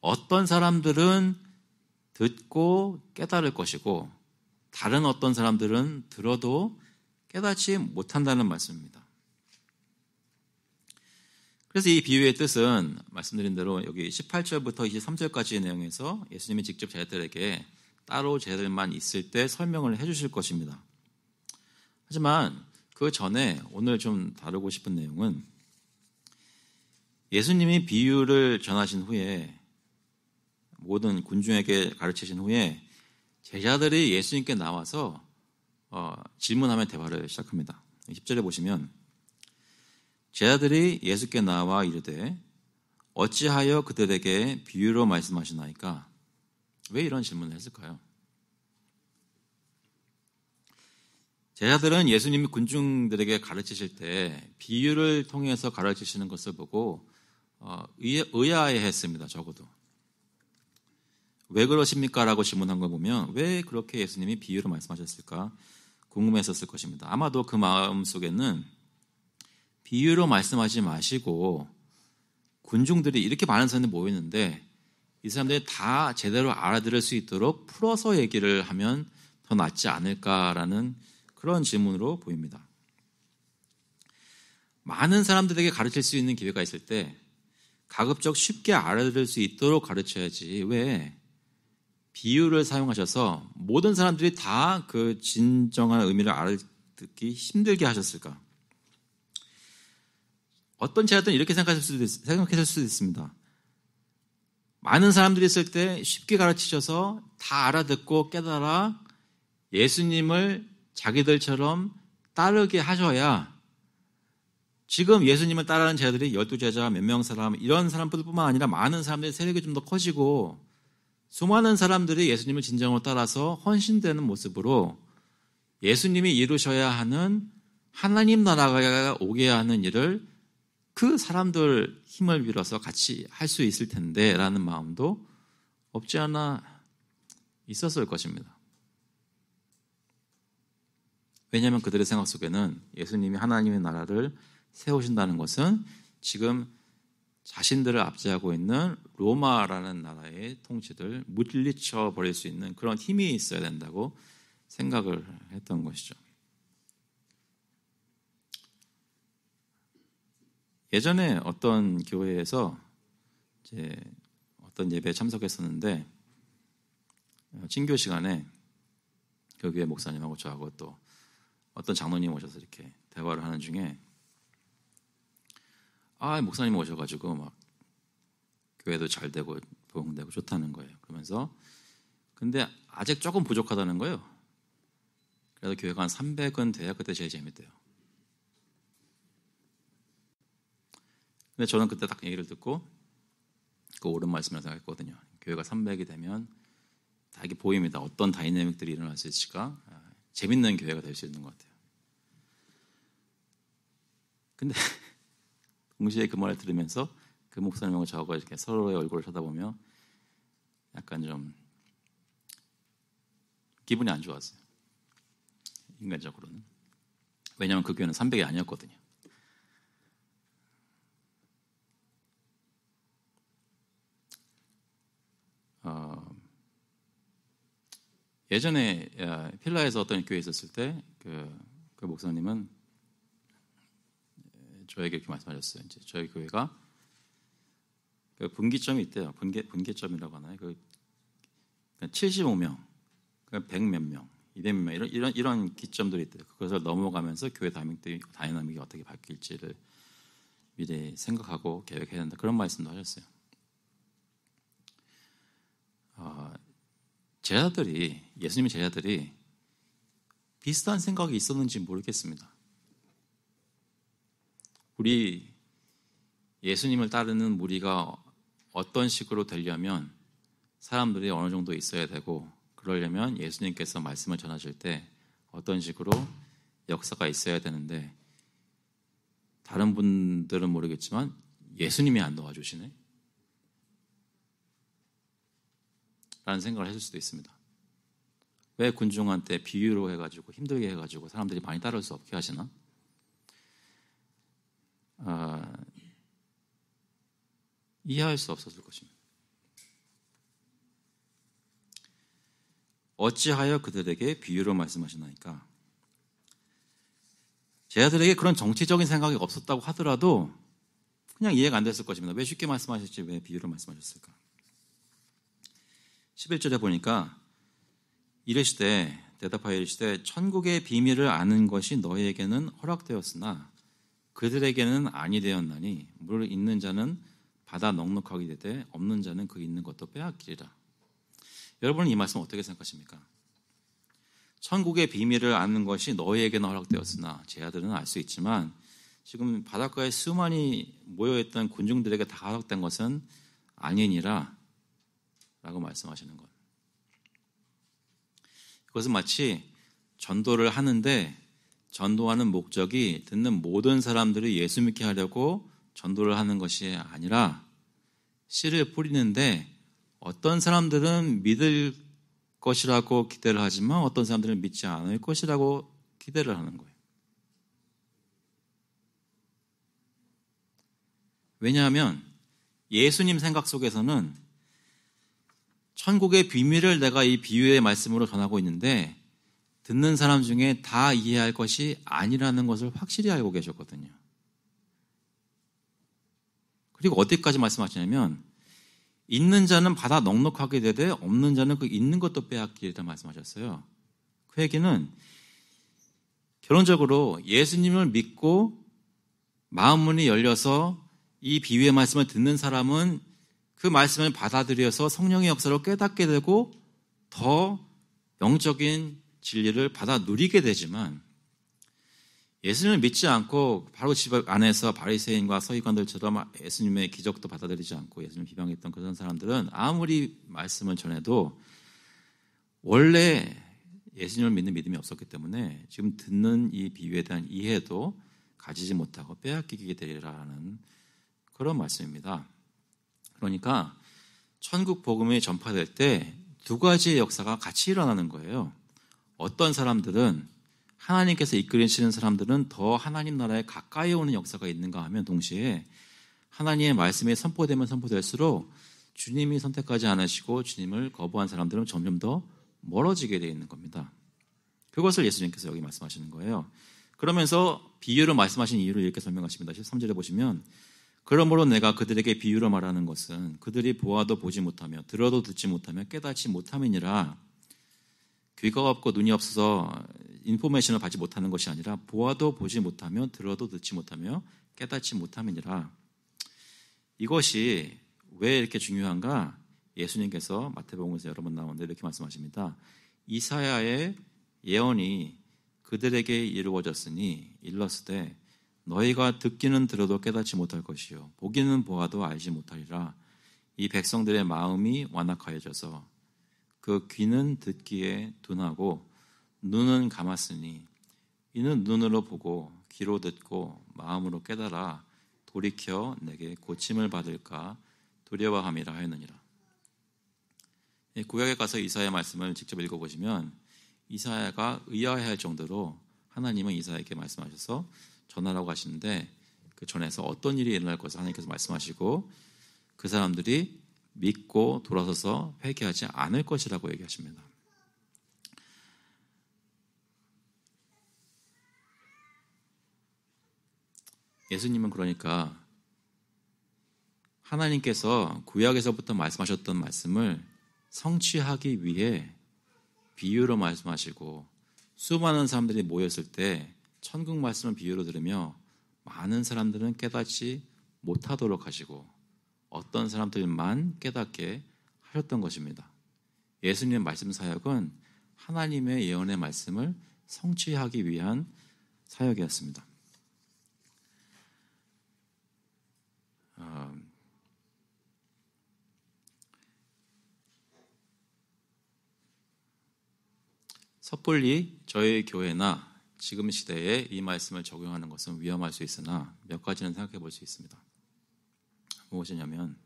어떤 사람들은 듣고 깨달을 것이고 다른 어떤 사람들은 들어도 깨닫지 못한다는 말씀입니다. 그래서 이 비유의 뜻은 말씀드린 대로 여기 18절부터 23절까지의 내용에서 예수님이 직접 제자들에게 따로 제자들만 있을 때 설명을 해주실 것입니다. 하지만 그 전에 오늘 좀 다루고 싶은 내용은 예수님이 비유를 전하신 후에 모든 군중에게 가르치신 후에 제자들이 예수님께 나와서 질문하며 대화를 시작합니다. 10절에 보시면 제자들이 예수께 나와 이르되 어찌하여 그들에게 비유로 말씀하시나이까? 왜 이런 질문을 했을까요? 제자들은 예수님이 군중들에게 가르치실 때 비유를 통해서 가르치시는 것을 보고 의아해했습니다. 적어도. 왜 그러십니까? 라고 질문한 걸 보면 왜 그렇게 예수님이 비유로 말씀하셨을까 궁금했었을 것입니다. 아마도 그 마음 속에는 비유로 말씀하지 마시고 군중들이 이렇게 많은 사람들이 모였는데 이 사람들이 다 제대로 알아들을 수 있도록 풀어서 얘기를 하면 더 낫지 않을까라는 그런 질문으로 보입니다. 많은 사람들에게 가르칠 수 있는 기회가 있을 때 가급적 쉽게 알아들을 수 있도록 가르쳐야지 왜 비유를 사용하셔서 모든 사람들이 다 그 진정한 의미를 알아듣기 힘들게 하셨을까? 어떤 제자들은 이렇게 생각했을 수도 있습니다. 많은 사람들이 있을 때 쉽게 가르치셔서 다 알아듣고 깨달아 예수님을 자기들처럼 따르게 하셔야 지금 예수님을 따르는 제자들이 12제자, 몇 명 사람 이런 사람들뿐만 아니라 많은 사람들의 세력이 좀 더 커지고 수많은 사람들이 예수님을 진정으로 따라서 헌신되는 모습으로 예수님이 이루셔야 하는 하나님 나라가 오게 하는 일을 그 사람들 힘을 빌어서 같이 할 수 있을 텐데 라는 마음도 없지 않아 있었을 것입니다. 왜냐하면 그들의 생각 속에는 예수님이 하나님의 나라를 세우신다는 것은 지금 자신들을 압제하고 있는 로마라는 나라의 통치를 물리쳐 버릴 수 있는 그런 힘이 있어야 된다고 생각을 했던 것이죠. 예전에 어떤 교회에서 이제 어떤 예배에 참석했었는데 친교 시간에 그 교회 목사님하고 저하고 또 어떤 장로님 오셔서 이렇게 대화를 하는 중에 목사님 오셔가지고 막 교회도 잘 되고 부흥되고 좋다는 거예요. 그러면서 근데 아직 조금 부족하다는 거예요. 그래서 교회가 한 300은 돼야 그때 제일 재밌대요. 근데 저는 그때 딱 얘기를 듣고 그 옳은 말씀을 생각했거든요. 교회가 300이 되면 다 이게 보입니다. 어떤 다이내믹들이 일어날 수 있을까? 재밌는 교회가 될 수 있는 것 같아요. 근데 동시에 그 말을 들으면서 그 목사님하고 저하고 이렇게 서로의 얼굴을 쳐다보며 약간 좀 기분이 안 좋았어요. 인간적으로는. 왜냐하면 그 교회는 300이 아니었거든요. 예전에 필라에서 어떤 교회에 있었을 때 그 목사님은 저에게 이렇게 말씀하셨어요. 이제 저희 교회가 그 분기점이 있대요. 분계점이라고 하나요? 75명 100몇 명, 200몇 명 이런 기점들이 있대요. 그것을 넘어가면서 교회 다이나믹이 어떻게 바뀔지를 미리 생각하고 계획해야 된다. 그런 말씀도 하셨어요. 예수님의 제자들이 비슷한 생각이 있었는지 모르겠습니다. 우리 예수님을 따르는 무리가 어떤 식으로 되려면 사람들이 어느 정도 있어야 되고, 그러려면 예수님께서 말씀을 전하실 때 어떤 식으로 역사가 있어야 되는데, 다른 분들은 모르겠지만 예수님이 안 도와주시네? 라는 생각을 하실 수도 있습니다. 왜 군중한테 비유로 해가지고 힘들게 해가지고 사람들이 많이 따를 수 없게 하시나? 이해할 수 없었을 것입니다. 어찌하여 그들에게 비유로 말씀하시나이까? 제자들에게 그런 정치적인 생각이 없었다고 하더라도 그냥 이해가 안 됐을 것입니다. 왜 쉽게 말씀하셨지 왜 비유로 말씀하셨을까? 11절에 보니까 대답하여 이르시되 천국의 비밀을 아는 것이 너희에게는 허락되었으나 그들에게는 아니 되었나니 물 있는 자는 받아 넉넉하게 되되 없는 자는 그 있는 것도 빼앗기리라. 여러분은 이 말씀 어떻게 생각하십니까? 천국의 비밀을 아는 것이 너희에게는 허락되었으나, 제자들은 알 수 있지만 지금 바닷가에 수많이 모여있던 군중들에게 다 허락된 것은 아니니라 라고 말씀하시는 것. 그것은 마치 전도를 하는데 전도하는 목적이 듣는 모든 사람들이 예수 믿게 하려고 전도를 하는 것이 아니라 씨를 뿌리는데 어떤 사람들은 믿을 것이라고 기대를 하지만 어떤 사람들은 믿지 않을 것이라고 기대를 하는 거예요. 왜냐하면 예수님 생각 속에서는 천국의 비밀을 내가 이 비유의 말씀으로 전하고 있는데 듣는 사람 중에 다 이해할 것이 아니라는 것을 확실히 알고 계셨거든요. 그리고 어디까지 말씀하시냐면 있는 자는 받아 넉넉하게 되되 없는 자는 그 있는 것도 빼앗기리라 말씀하셨어요. 그 얘기는 결론적으로 예수님을 믿고 마음 문이 열려서 이 비유의 말씀을 듣는 사람은 그 말씀을 받아들여서 성령의 역사로 깨닫게 되고 더 영적인 진리를 받아 누리게 되지만, 예수님을 믿지 않고 바로 집 안에서 바리새인과 서기관들처럼 예수님의 기적도 받아들이지 않고 예수님을 비방했던 그런 사람들은 아무리 말씀을 전해도 원래 예수님을 믿는 믿음이 없었기 때문에 지금 듣는 이 비유에 대한 이해도 가지지 못하고 빼앗기게 되리라는 그런 말씀입니다. 그러니까 천국 복음이 전파될 때 두 가지의 역사가 같이 일어나는 거예요. 어떤 사람들은, 하나님께서 이끌으시는 사람들은 더 하나님 나라에 가까이 오는 역사가 있는가 하면 동시에 하나님의 말씀이 선포되면 선포될수록 주님이 선택하지 않으시고 주님을 거부한 사람들은 점점 더 멀어지게 되어 있는 겁니다. 그것을 예수님께서 여기 말씀하시는 거예요. 그러면서 비유로 말씀하신 이유를 이렇게 설명하십니다. 13절에 보시면 그러므로 내가 그들에게 비유로 말하는 것은 그들이 보아도 보지 못하며 들어도 듣지 못하며 깨닫지 못함이니라. 귀가 없고 눈이 없어서 인포메이션을 받지 못하는 것이 아니라 보아도 보지 못하며 들어도 듣지 못하며 깨닫지 못함이니라. 이것이 왜 이렇게 중요한가? 예수님께서 마태복음에서 여러 번 나오는데 이렇게 말씀하십니다. 이사야의 예언이 그들에게 이루어졌으니 일렀으되 너희가 듣기는 들어도 깨닫지 못할 것이요 보기는 보아도 알지 못하리라. 이 백성들의 마음이 완악하여져서 그 귀는 듣기에 둔하고 눈은 감았으니 이는 눈으로 보고 귀로 듣고 마음으로 깨달아 돌이켜 내게 고침을 받을까 두려워함이라 하였느니라. 구약에 가서 이사야 말씀을 직접 읽어보시면 이사야가 의아해할 정도로 하나님은 이사야에게 말씀하셔서 전하라고 하시는데 그 전에서 어떤 일이 일어날 것을 하나님께서 말씀하시고 그 사람들이 믿고 돌아서서 회개하지 않을 것이라고 얘기하십니다. 예수님은 그러니까 하나님께서 구약에서부터 말씀하셨던 말씀을 성취하기 위해 비유로 말씀하시고 수많은 사람들이 모였을 때 천국 말씀을 비유로 들으며 많은 사람들은 깨닫지 못하도록 하시고 어떤 사람들만 깨닫게 하셨던 것입니다. 예수님의 말씀 사역은 하나님의 예언의 말씀을 성취하기 위한 사역이었습니다. 섣불리 저희 교회나 지금 시대에 이 말씀을 적용하는 것은 위험할 수 있으나 몇 가지는 생각해 볼 수 있습니다. 무엇이냐면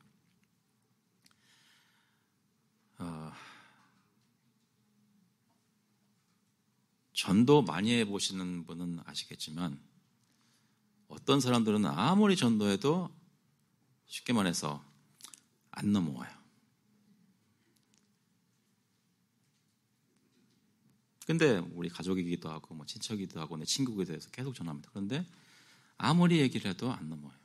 전도 많이 해보시는 분은 아시겠지만 어떤 사람들은 아무리 전도해도 쉽게 말해서 안 넘어와요. 근데 우리 가족이기도 하고 뭐 친척이기도 하고 내 친구기도 해서 계속 전화합니다. 그런데 아무리 얘기를 해도 안 넘어와요.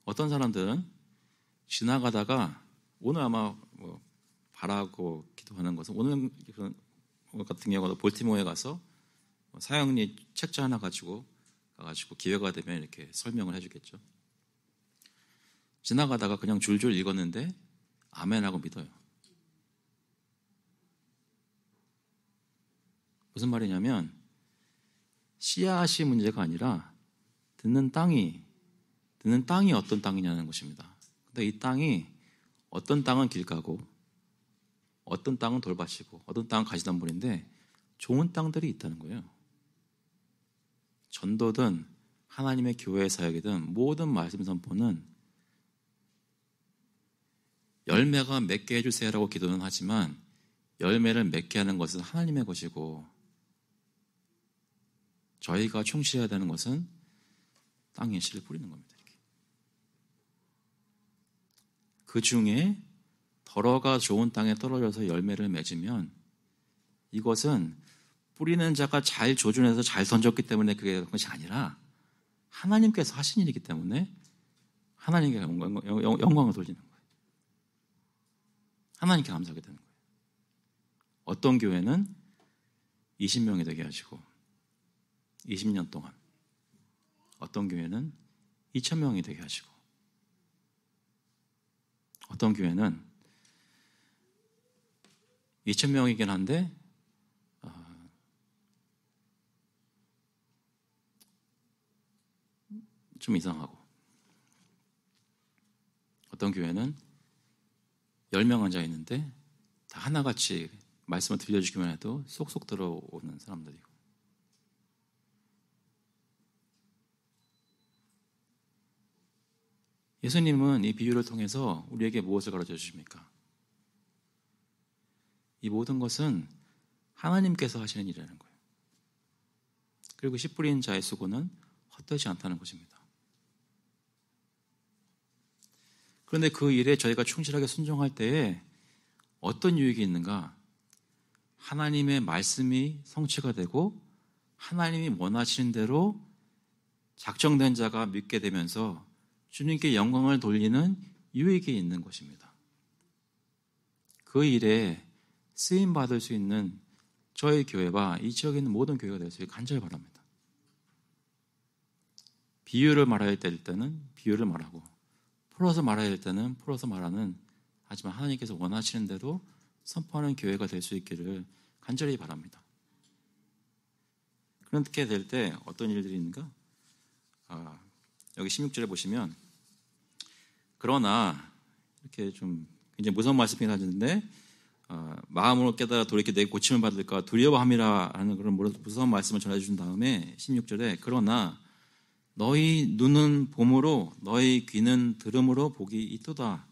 어떤 사람들은 지나가다가 오늘 아마 뭐 바라고 기도하는 것은 오늘 같은 경우도 볼티모어에 가서 사형리 책자 하나 가지고 가가지고 기회가 되면 이렇게 설명을 해주겠죠. 지나가다가 그냥 줄줄 읽었는데 아멘하고 믿어요. 무슨 말이냐면 씨앗이 문제가 아니라 듣는 땅이 어떤 땅이냐는 것입니다. 근데 이 땅이 어떤 땅은 길가고 어떤 땅은 돌밭이고 어떤 땅은 가시덤불인데 좋은 땅들이 있다는 거예요. 전도든 하나님의 교회 사역이든 모든 말씀 선포는 열매가 맺게 해주세요라고 기도는 하지만 열매를 맺게 하는 것은 하나님의 것이고 저희가 충실해야 되는 것은 땅에 씨를 뿌리는 겁니다. 이렇게. 그 중에 덜어가 좋은 땅에 떨어져서 열매를 맺으면 이것은 뿌리는 자가 잘 조준해서 잘 던졌기 때문에 그것이 아니라 하나님께서 하신 일이기 때문에 하나님께 영광을 돌리는 거예요. 하나님께 감사하게 되는 거예요. 어떤 교회는 20명이 되게 하시고 20년 동안 어떤 교회는 2,000명이 되게 하시고 어떤 교회는 2,000명이긴 한데 좀 이상하고 어떤 교회는 10명 앉아 있는데 다 하나같이 말씀을 들려주기만 해도 쏙쏙 들어오는 사람들이고 예수님은 이 비유를 통해서 우리에게 무엇을 가르쳐 주십니까? 이 모든 것은 하나님께서 하시는 일이라는 거예요. 그리고 씨 뿌린 자의 수고는 헛되지 않다는 것입니다. 그런데 그 일에 저희가 충실하게 순종할 때에 어떤 유익이 있는가? 하나님의 말씀이 성취가 되고 하나님이 원하시는 대로 작정된 자가 믿게 되면서 주님께 영광을 돌리는 유익이 있는 것입니다. 그 일에 쓰임받을 수 있는 저희 교회와 이 지역에 있는 모든 교회가 될 수 있게 간절히 바랍니다. 비유를 말해야 될 때는 비유를 말하고 풀어서 말해야 될 때는 풀어서 말하는 하지만 하나님께서 원하시는 대로 선포하는 교회가 될 수 있기를 간절히 바랍니다. 그렇게 될 때 어떤 일들이 있는가? 여기 16절에 보시면 그러나 이렇게 좀 굉장히 무서운 말씀이 나왔는데 마음으로 깨달아 돌이켜 내 고침을 받을까 두려워함이라 하는 그런 무서운 말씀을 전해주신 다음에 16절에 그러나 너희 눈은 봄으로 너희 귀는 들음으로 복이 있도다.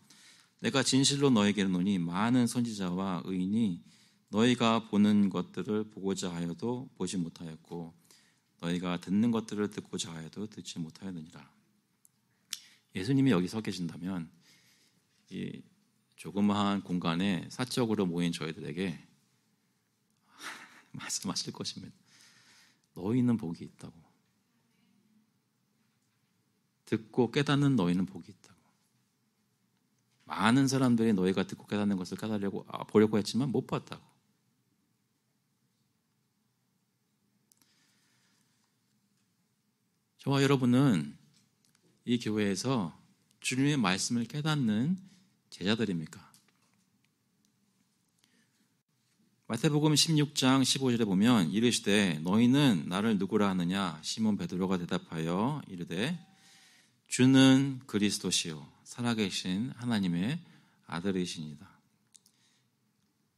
내가 진실로 너에게 이르노니 많은 선지자와 의인이 너희가 보는 것들을 보고자 하여도 보지 못하였고 너희가 듣는 것들을 듣고자 하여도 듣지 못하였느니라. 예수님이 여기 서 계신다면 이 조그마한 공간에 사적으로 모인 저희들에게 말씀하실 것입니다. 너희는 복이 있다고. 듣고 깨닫는 너희는 복이 있다고. 많은 사람들이 너희가 듣고 깨닫는 것을 보려고 했지만 못 봤다고. 저와 여러분은 이 교회에서 주님의 말씀을 깨닫는 제자들입니까? 마태복음 16장 15절에 보면 이르시되 너희는 나를 누구라 하느냐? 시몬 베드로가 대답하여 이르되 주는 그리스도시요 살아계신 하나님의 아들이시니이다.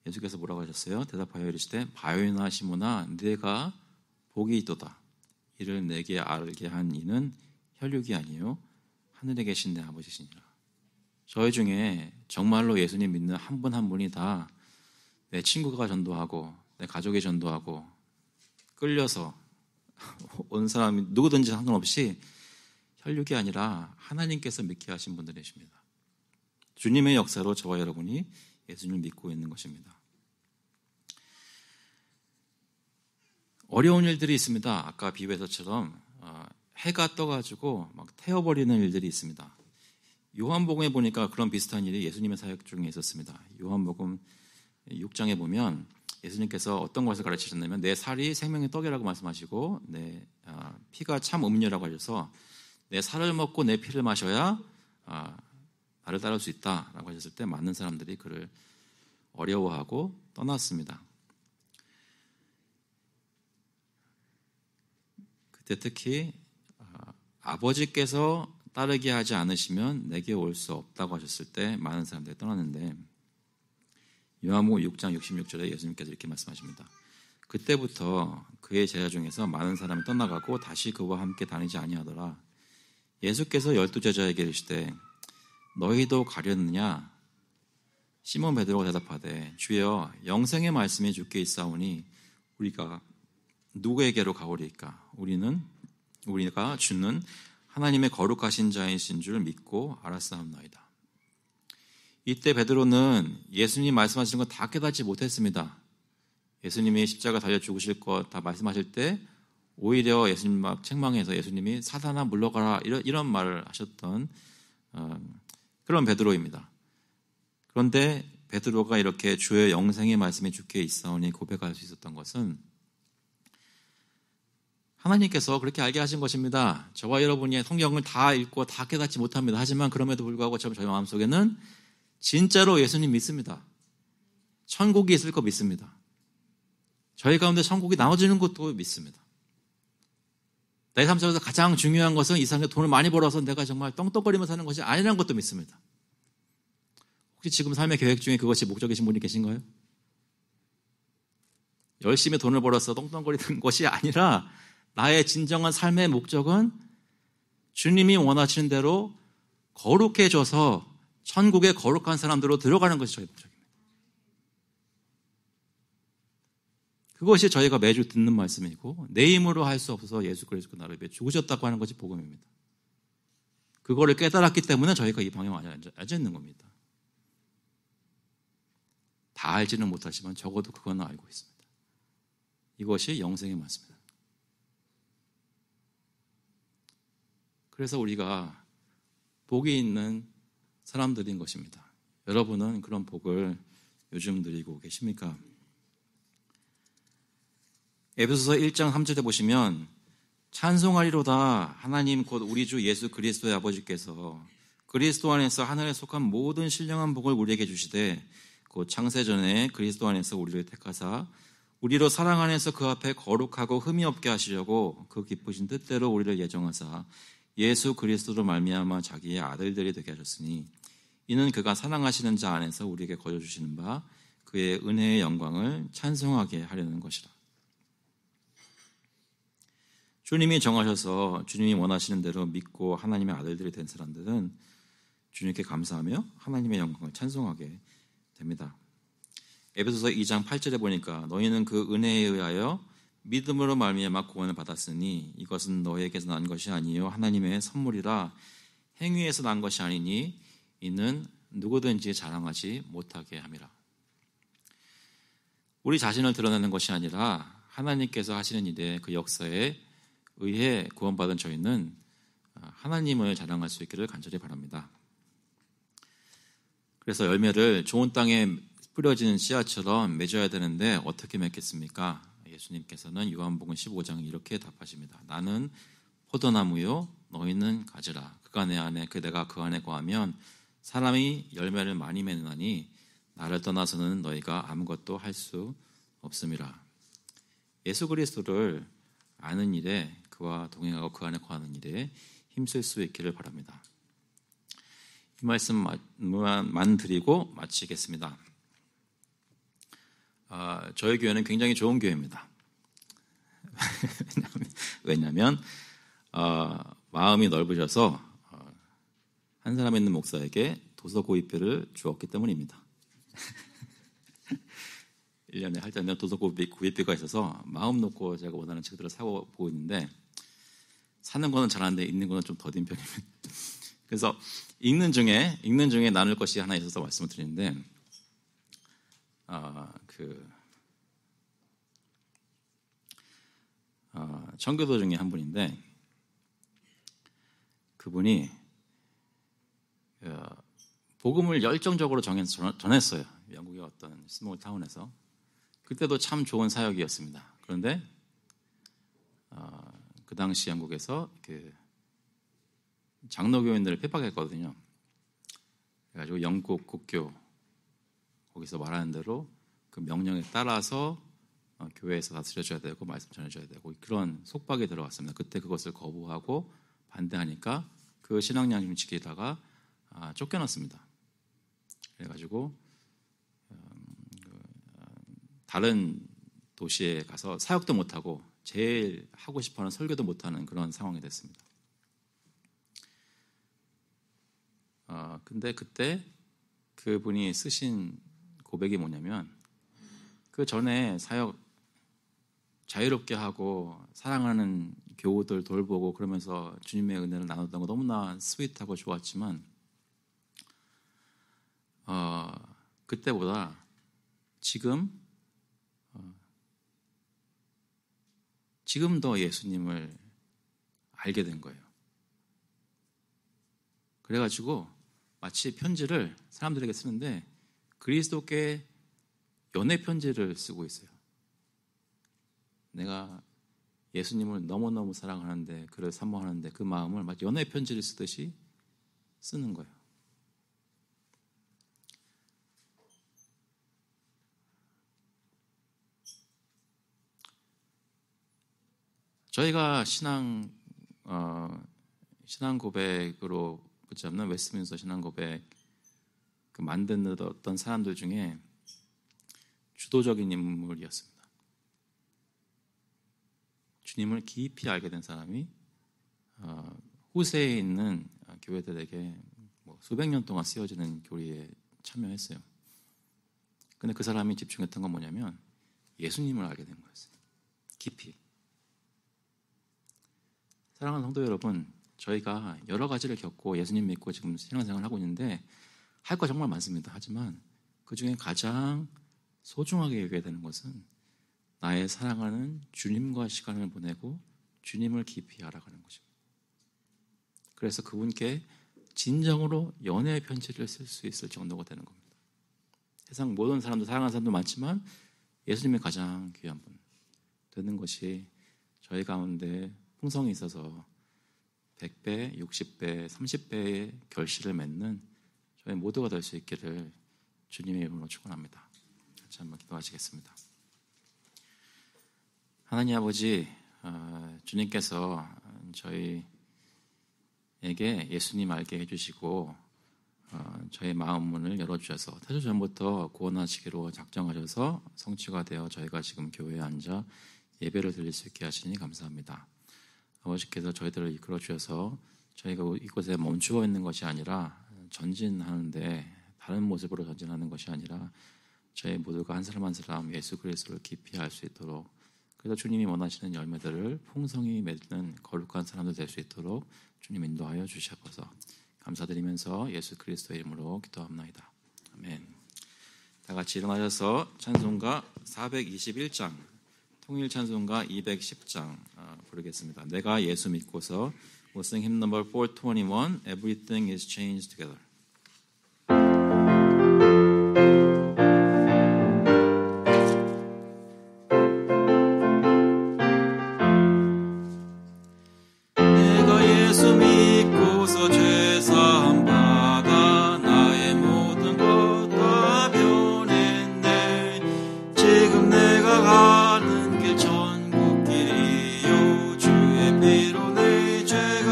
예수께서 뭐라고 하셨어요? 대답하여 이르시되 바요나 시몬아 네가 복이 있도다. 이를 내게 알게 한 이는 혈육이 아니요 하늘에 계신 내 아버지시니라. 저희 중에 정말로 예수님 믿는 한 분 한 분이 다 내 친구가 전도하고 내 가족이 전도하고 끌려서 온 사람이 누구든지 상관없이 혈육이 아니라 하나님께서 믿게 하신 분들이십니다. 주님의 역사로 저와 여러분이 예수님을 믿고 있는 것입니다. 어려운 일들이 있습니다. 아까 비유에서처럼 해가 떠가지고 막 태워버리는 일들이 있습니다. 요한복음에 보니까 그런 비슷한 일이 예수님의 사역 중에 있었습니다. 요한복음 6장에 보면 예수님께서 어떤 것을 가르치셨냐면 내 살이 생명의 떡이라고 말씀하시고 내 피가 참 음료라고 하셔서 내 살을 먹고 내 피를 마셔야 나를 따를 수 있다라고 하셨을 때 많은 사람들이 그를 어려워하고 떠났습니다. 그때 특히 아버지께서 따르게 하지 않으시면 내게 올 수 없다고 하셨을 때 많은 사람들이 떠났는데 요한복음 6장 66절에 예수님께서 이렇게 말씀하십니다. 그때부터 그의 제자 중에서 많은 사람이 떠나가고 다시 그와 함께 다니지 아니하더라. 예수께서 12제자에게 이르시되 너희도 가렸느냐? 시몬 베드로가 대답하되 주여 영생의 말씀이 주께 있사오니 우리가 누구에게로 가오리이까? 우리가 주는 하나님의 거룩하신 자이신 줄 믿고 알았사옵나이다. 이때 베드로는 예수님 말씀하시는 거 다 깨닫지 못했습니다. 예수님이 십자가 달려 죽으실 것 다 말씀하실 때 오히려 예수님 막 책망해서 예수님이 사단아 물러가라 이런 말을 하셨던 그런 베드로입니다. 그런데 베드로가 이렇게 주의 영생의 말씀이 주께 있사오니 고백할 수 있었던 것은 하나님께서 그렇게 알게 하신 것입니다. 저와 여러분이 성경을 다 읽고 다 깨닫지 못합니다. 하지만 그럼에도 불구하고 저희 마음속에는 진짜로 예수님 믿습니다. 천국이 있을 거 믿습니다. 저희 가운데 천국이 나눠지는 것도 믿습니다. 내 삶 속에서 가장 중요한 것은 이 세상에 돈을 많이 벌어서 내가 정말 떵떵거리면서 사는 것이 아니라는 것도 믿습니다. 혹시 지금 삶의 계획 중에 그것이 목적이신 분이 계신가요? 열심히 돈을 벌어서 떵떵거리는 것이 아니라 나의 진정한 삶의 목적은 주님이 원하시는 대로 거룩해져서 천국의 거룩한 사람들로 들어가는 것이 저희 목적입니다. 그것이 저희가 매주 듣는 말씀이고 내 힘으로 할 수 없어서 예수 그리스도 나를 위해 죽으셨다고 하는 것이 복음입니다. 그거를 깨달았기 때문에 저희가 이 방향에 앉아 있는 겁니다. 다 알지는 못하지만 적어도 그거는 알고 있습니다. 이것이 영생의 말씀입니다. 그래서 우리가 복이 있는 사람들인 것입니다. 여러분은 그런 복을 요즘 누리고 계십니까? 에베소서 1장 3절에 보시면 찬송하리로다 하나님 곧 우리 주 예수 그리스도의 아버지께서 그리스도 안에서 하늘에 속한 모든 신령한 복을 우리에게 주시되 곧 창세전에 그리스도 안에서 우리를 택하사 우리로 사랑 안에서 그 앞에 거룩하고 흠이 없게 하시려고 그 기쁘신 뜻대로 우리를 예정하사 예수 그리스도로 말미암아 자기의 아들들이 되게 하셨으니 이는 그가 사랑하시는 자 안에서 우리에게 거저주시는 바 그의 은혜의 영광을 찬송하게 하려는 것이라. 주님이 정하셔서 주님이 원하시는 대로 믿고 하나님의 아들들이 된 사람들은 주님께 감사하며 하나님의 영광을 찬송하게 됩니다. 에베소서 2장 8절에 보니까 너희는 그 은혜에 의하여 믿음으로 말미암아 구원을 받았으니 이것은 너희에게서 난 것이 아니요 하나님의 선물이라 행위에서 난 것이 아니니 이는 누구든지 자랑하지 못하게 함이라. 우리 자신을 드러내는 것이 아니라 하나님께서 하시는 일에 그 역사에 의해 구원받은 저희는 하나님을 자랑할 수 있기를 간절히 바랍니다. 그래서 열매를 좋은 땅에 뿌려진 씨앗처럼 맺어야 되는데 어떻게 맺겠습니까? 예수님께서는 요한복음 15장 이렇게 답하십니다. 나는 포도나무요 너희는 가지라. 그가 내 안에 내가 그 안에 거하면 사람이 열매를 많이 맺나니 나를 떠나서는 너희가 아무것도 할 수 없음이라. 예수 그리스도를 아는 일에 그와 동행하고 그 안에 거하는 일에 힘쓸 수 있기를 바랍니다. 이 말씀만 드리고 마치겠습니다. 저희 교회는 굉장히 좋은 교회입니다. 왜냐하면 마음이 넓으셔서 한 사람 있는 목사에게 도서 구입비를 주었기 때문입니다. 1년에 할 때는 도서 구입비가 있어서 마음 놓고 제가 원하는 책들을 사고 보고 있는데 사는 거는 잘하는데 읽는 거는 좀 더딘 편입니다. 그래서 읽는 중에 나눌 것이 하나 있어서 말씀을 드리는데 청교도 중에 한 분인데 그분이 복음을 열정적으로 전했어요. 영국의 어떤 스몰 타운에서. 그때도 참 좋은 사역이었습니다. 그런데 그 당시 영국에서 장로교인들을 핍박했거든요. 그래가지고 영국 국교 거기서 말하는 대로 그 명령에 따라서 교회에서 다스려줘야 되고 말씀 전해줘야 되고 그런 속박이 들어왔습니다. 그때 그것을 거부하고 반대하니까 그 신앙양심 지키다가 쫓겨났습니다. 그래가지고 다른 도시에 가서 사역도 못하고 제일 하고 싶어하는 설교도 못하는 그런 상황이 됐습니다. 근데 그때 그분이 쓰신 고백이 뭐냐면 그 전에 사역 자유롭게 하고 사랑하는 교우들 돌보고 그러면서 주님의 은혜를 나눴던 거 너무나 스윗하고 좋았지만 그때보다 지금 더 예수님을 알게 된 거예요. 그래가지고 마치 편지를 사람들에게 쓰는데 그리스도께 연애 편지를 쓰고 있어요. 내가 예수님을 너무너무 사랑하는데 그를 사모하는데 그 마음을 마치 연애 편지를 쓰듯이 쓰는 거예요. 저희가 신앙 고백으로 붙잡는 웨스트민스터 신앙 고백 만드는 어떤 사람들 중에 주도적인 인물이었습니다. 주님을 깊이 알게 된 사람이 후세에 있는 교회들에게 수백 년 동안 쓰여지는 교리에 참여했어요. 근데 그 사람이 집중했던 건 뭐냐면 예수님을 알게 된 거였어요. 깊이. 사랑하는 성도 여러분, 저희가 여러 가지를 겪고 예수님 믿고 지금 신앙생활을 하고 있는데 할 거 정말 많습니다. 하지만 그 중에 가장 소중하게 여겨야 되는 것은 나의 사랑하는 주님과 시간을 보내고 주님을 깊이 알아가는 것입니다. 그래서 그분께 진정으로 연애의 편지를 쓸 수 있을 정도가 되는 겁니다. 세상 모든 사람도 사랑하는 사람도 많지만 예수님이 가장 귀한 분 되는 것이 저희 가운데 풍성이 있어서 100배, 60배, 30배의 결실을 맺는 저희 모두가 될 수 있기를 주님의 이름으로 축원합니다. 같이 한번 기도하시겠습니다. 하나님 아버지, 주님께서 저희에게 예수님 알게 해주시고 저희 마음 문을 열어주셔서 태초 전부터 구원하시기로 작정하셔서 성취가 되어 저희가 지금 교회에 앉아 예배를 드릴 수 있게 하시니 감사합니다. 아버지께서 저희들을 이끌어 주셔서 저희가 이곳에 멈추어 있는 것이 아니라 전진하는데 다른 모습으로 전진하는 것이 아니라 저희 모두가 한 사람 한 사람 예수 그리스도를 깊이 알 수 있도록 그래서 주님이 원하시는 열매들을 풍성히 맺는 거룩한 사람들 될 수 있도록 주님 인도하여 주셔서 감사드리면서 예수 그리스도의 이름으로 기도합나이다. 아멘. 다 같이 일어나셔서 찬송가 421장 통일 찬송가 210장 부르겠습니다. 내가 예수 믿고서 We'll sing hymn number 421 Everything is changed together.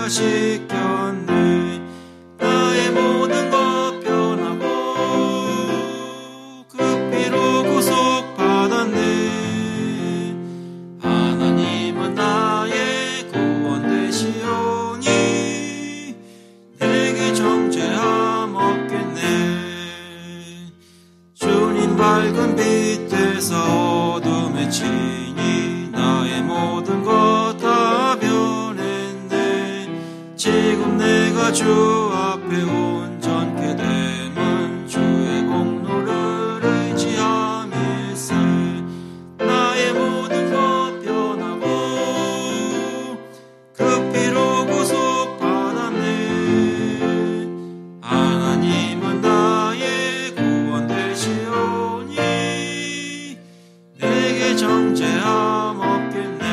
변화시켰네. 나의 모든 것 변하고 그 피로 구속받았네. 하나님은 나의 구원 되시오니 내게 정죄함 없겠네. 주님 밝은 빛에서 어둠에 치니 나의 모든 것 다 변했네. 지금 내가 주 앞에 온전케 됨은 주의 공로를 의지함일세. 나의 모든 것 변하고 그 피로 구속받았네. 하나님은 나의 구원 되시오니 내게 정죄함 없겠네.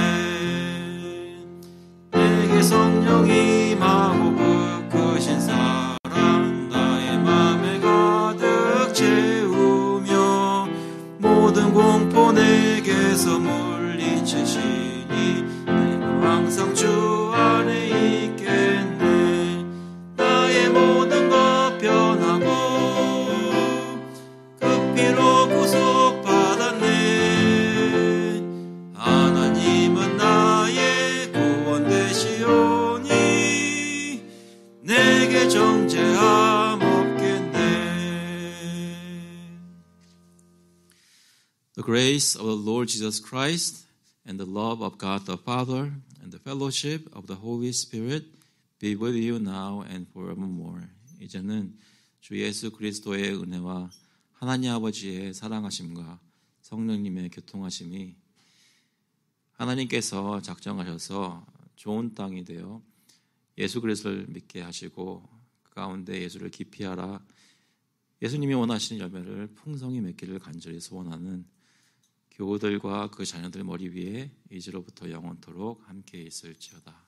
내게 성령이 임하고 크신 사랑 나의 맘에 가득 채우며 모든 공포 내게서 물리치시니 내가 항상 주 안에 있겠네. 나의 모든 것 변하고 그 피로 구속받았네. 하나님은 나의 구원 되시오니 내게 정죄함 없겠네. The grace of the Lord Jesus Christ and the love of God the Father and the fellowship of the Holy Spirit be with you now and forevermore. 이제는 주 예수 그리스도의 은혜와 하나님 아버지의 사랑하심과 성령님의 교통하심이 하나님께서 작정하셔서 좋은 땅이 되어 예수 그리스도를 믿게 하시고 그 가운데 예수를 깊이 알아 예수님이 원하시는 열매를 풍성히 맺기를 간절히 소원하는 교우들과 그 자녀들 머리 위에 이제로부터 영원토록 함께 있을지어다.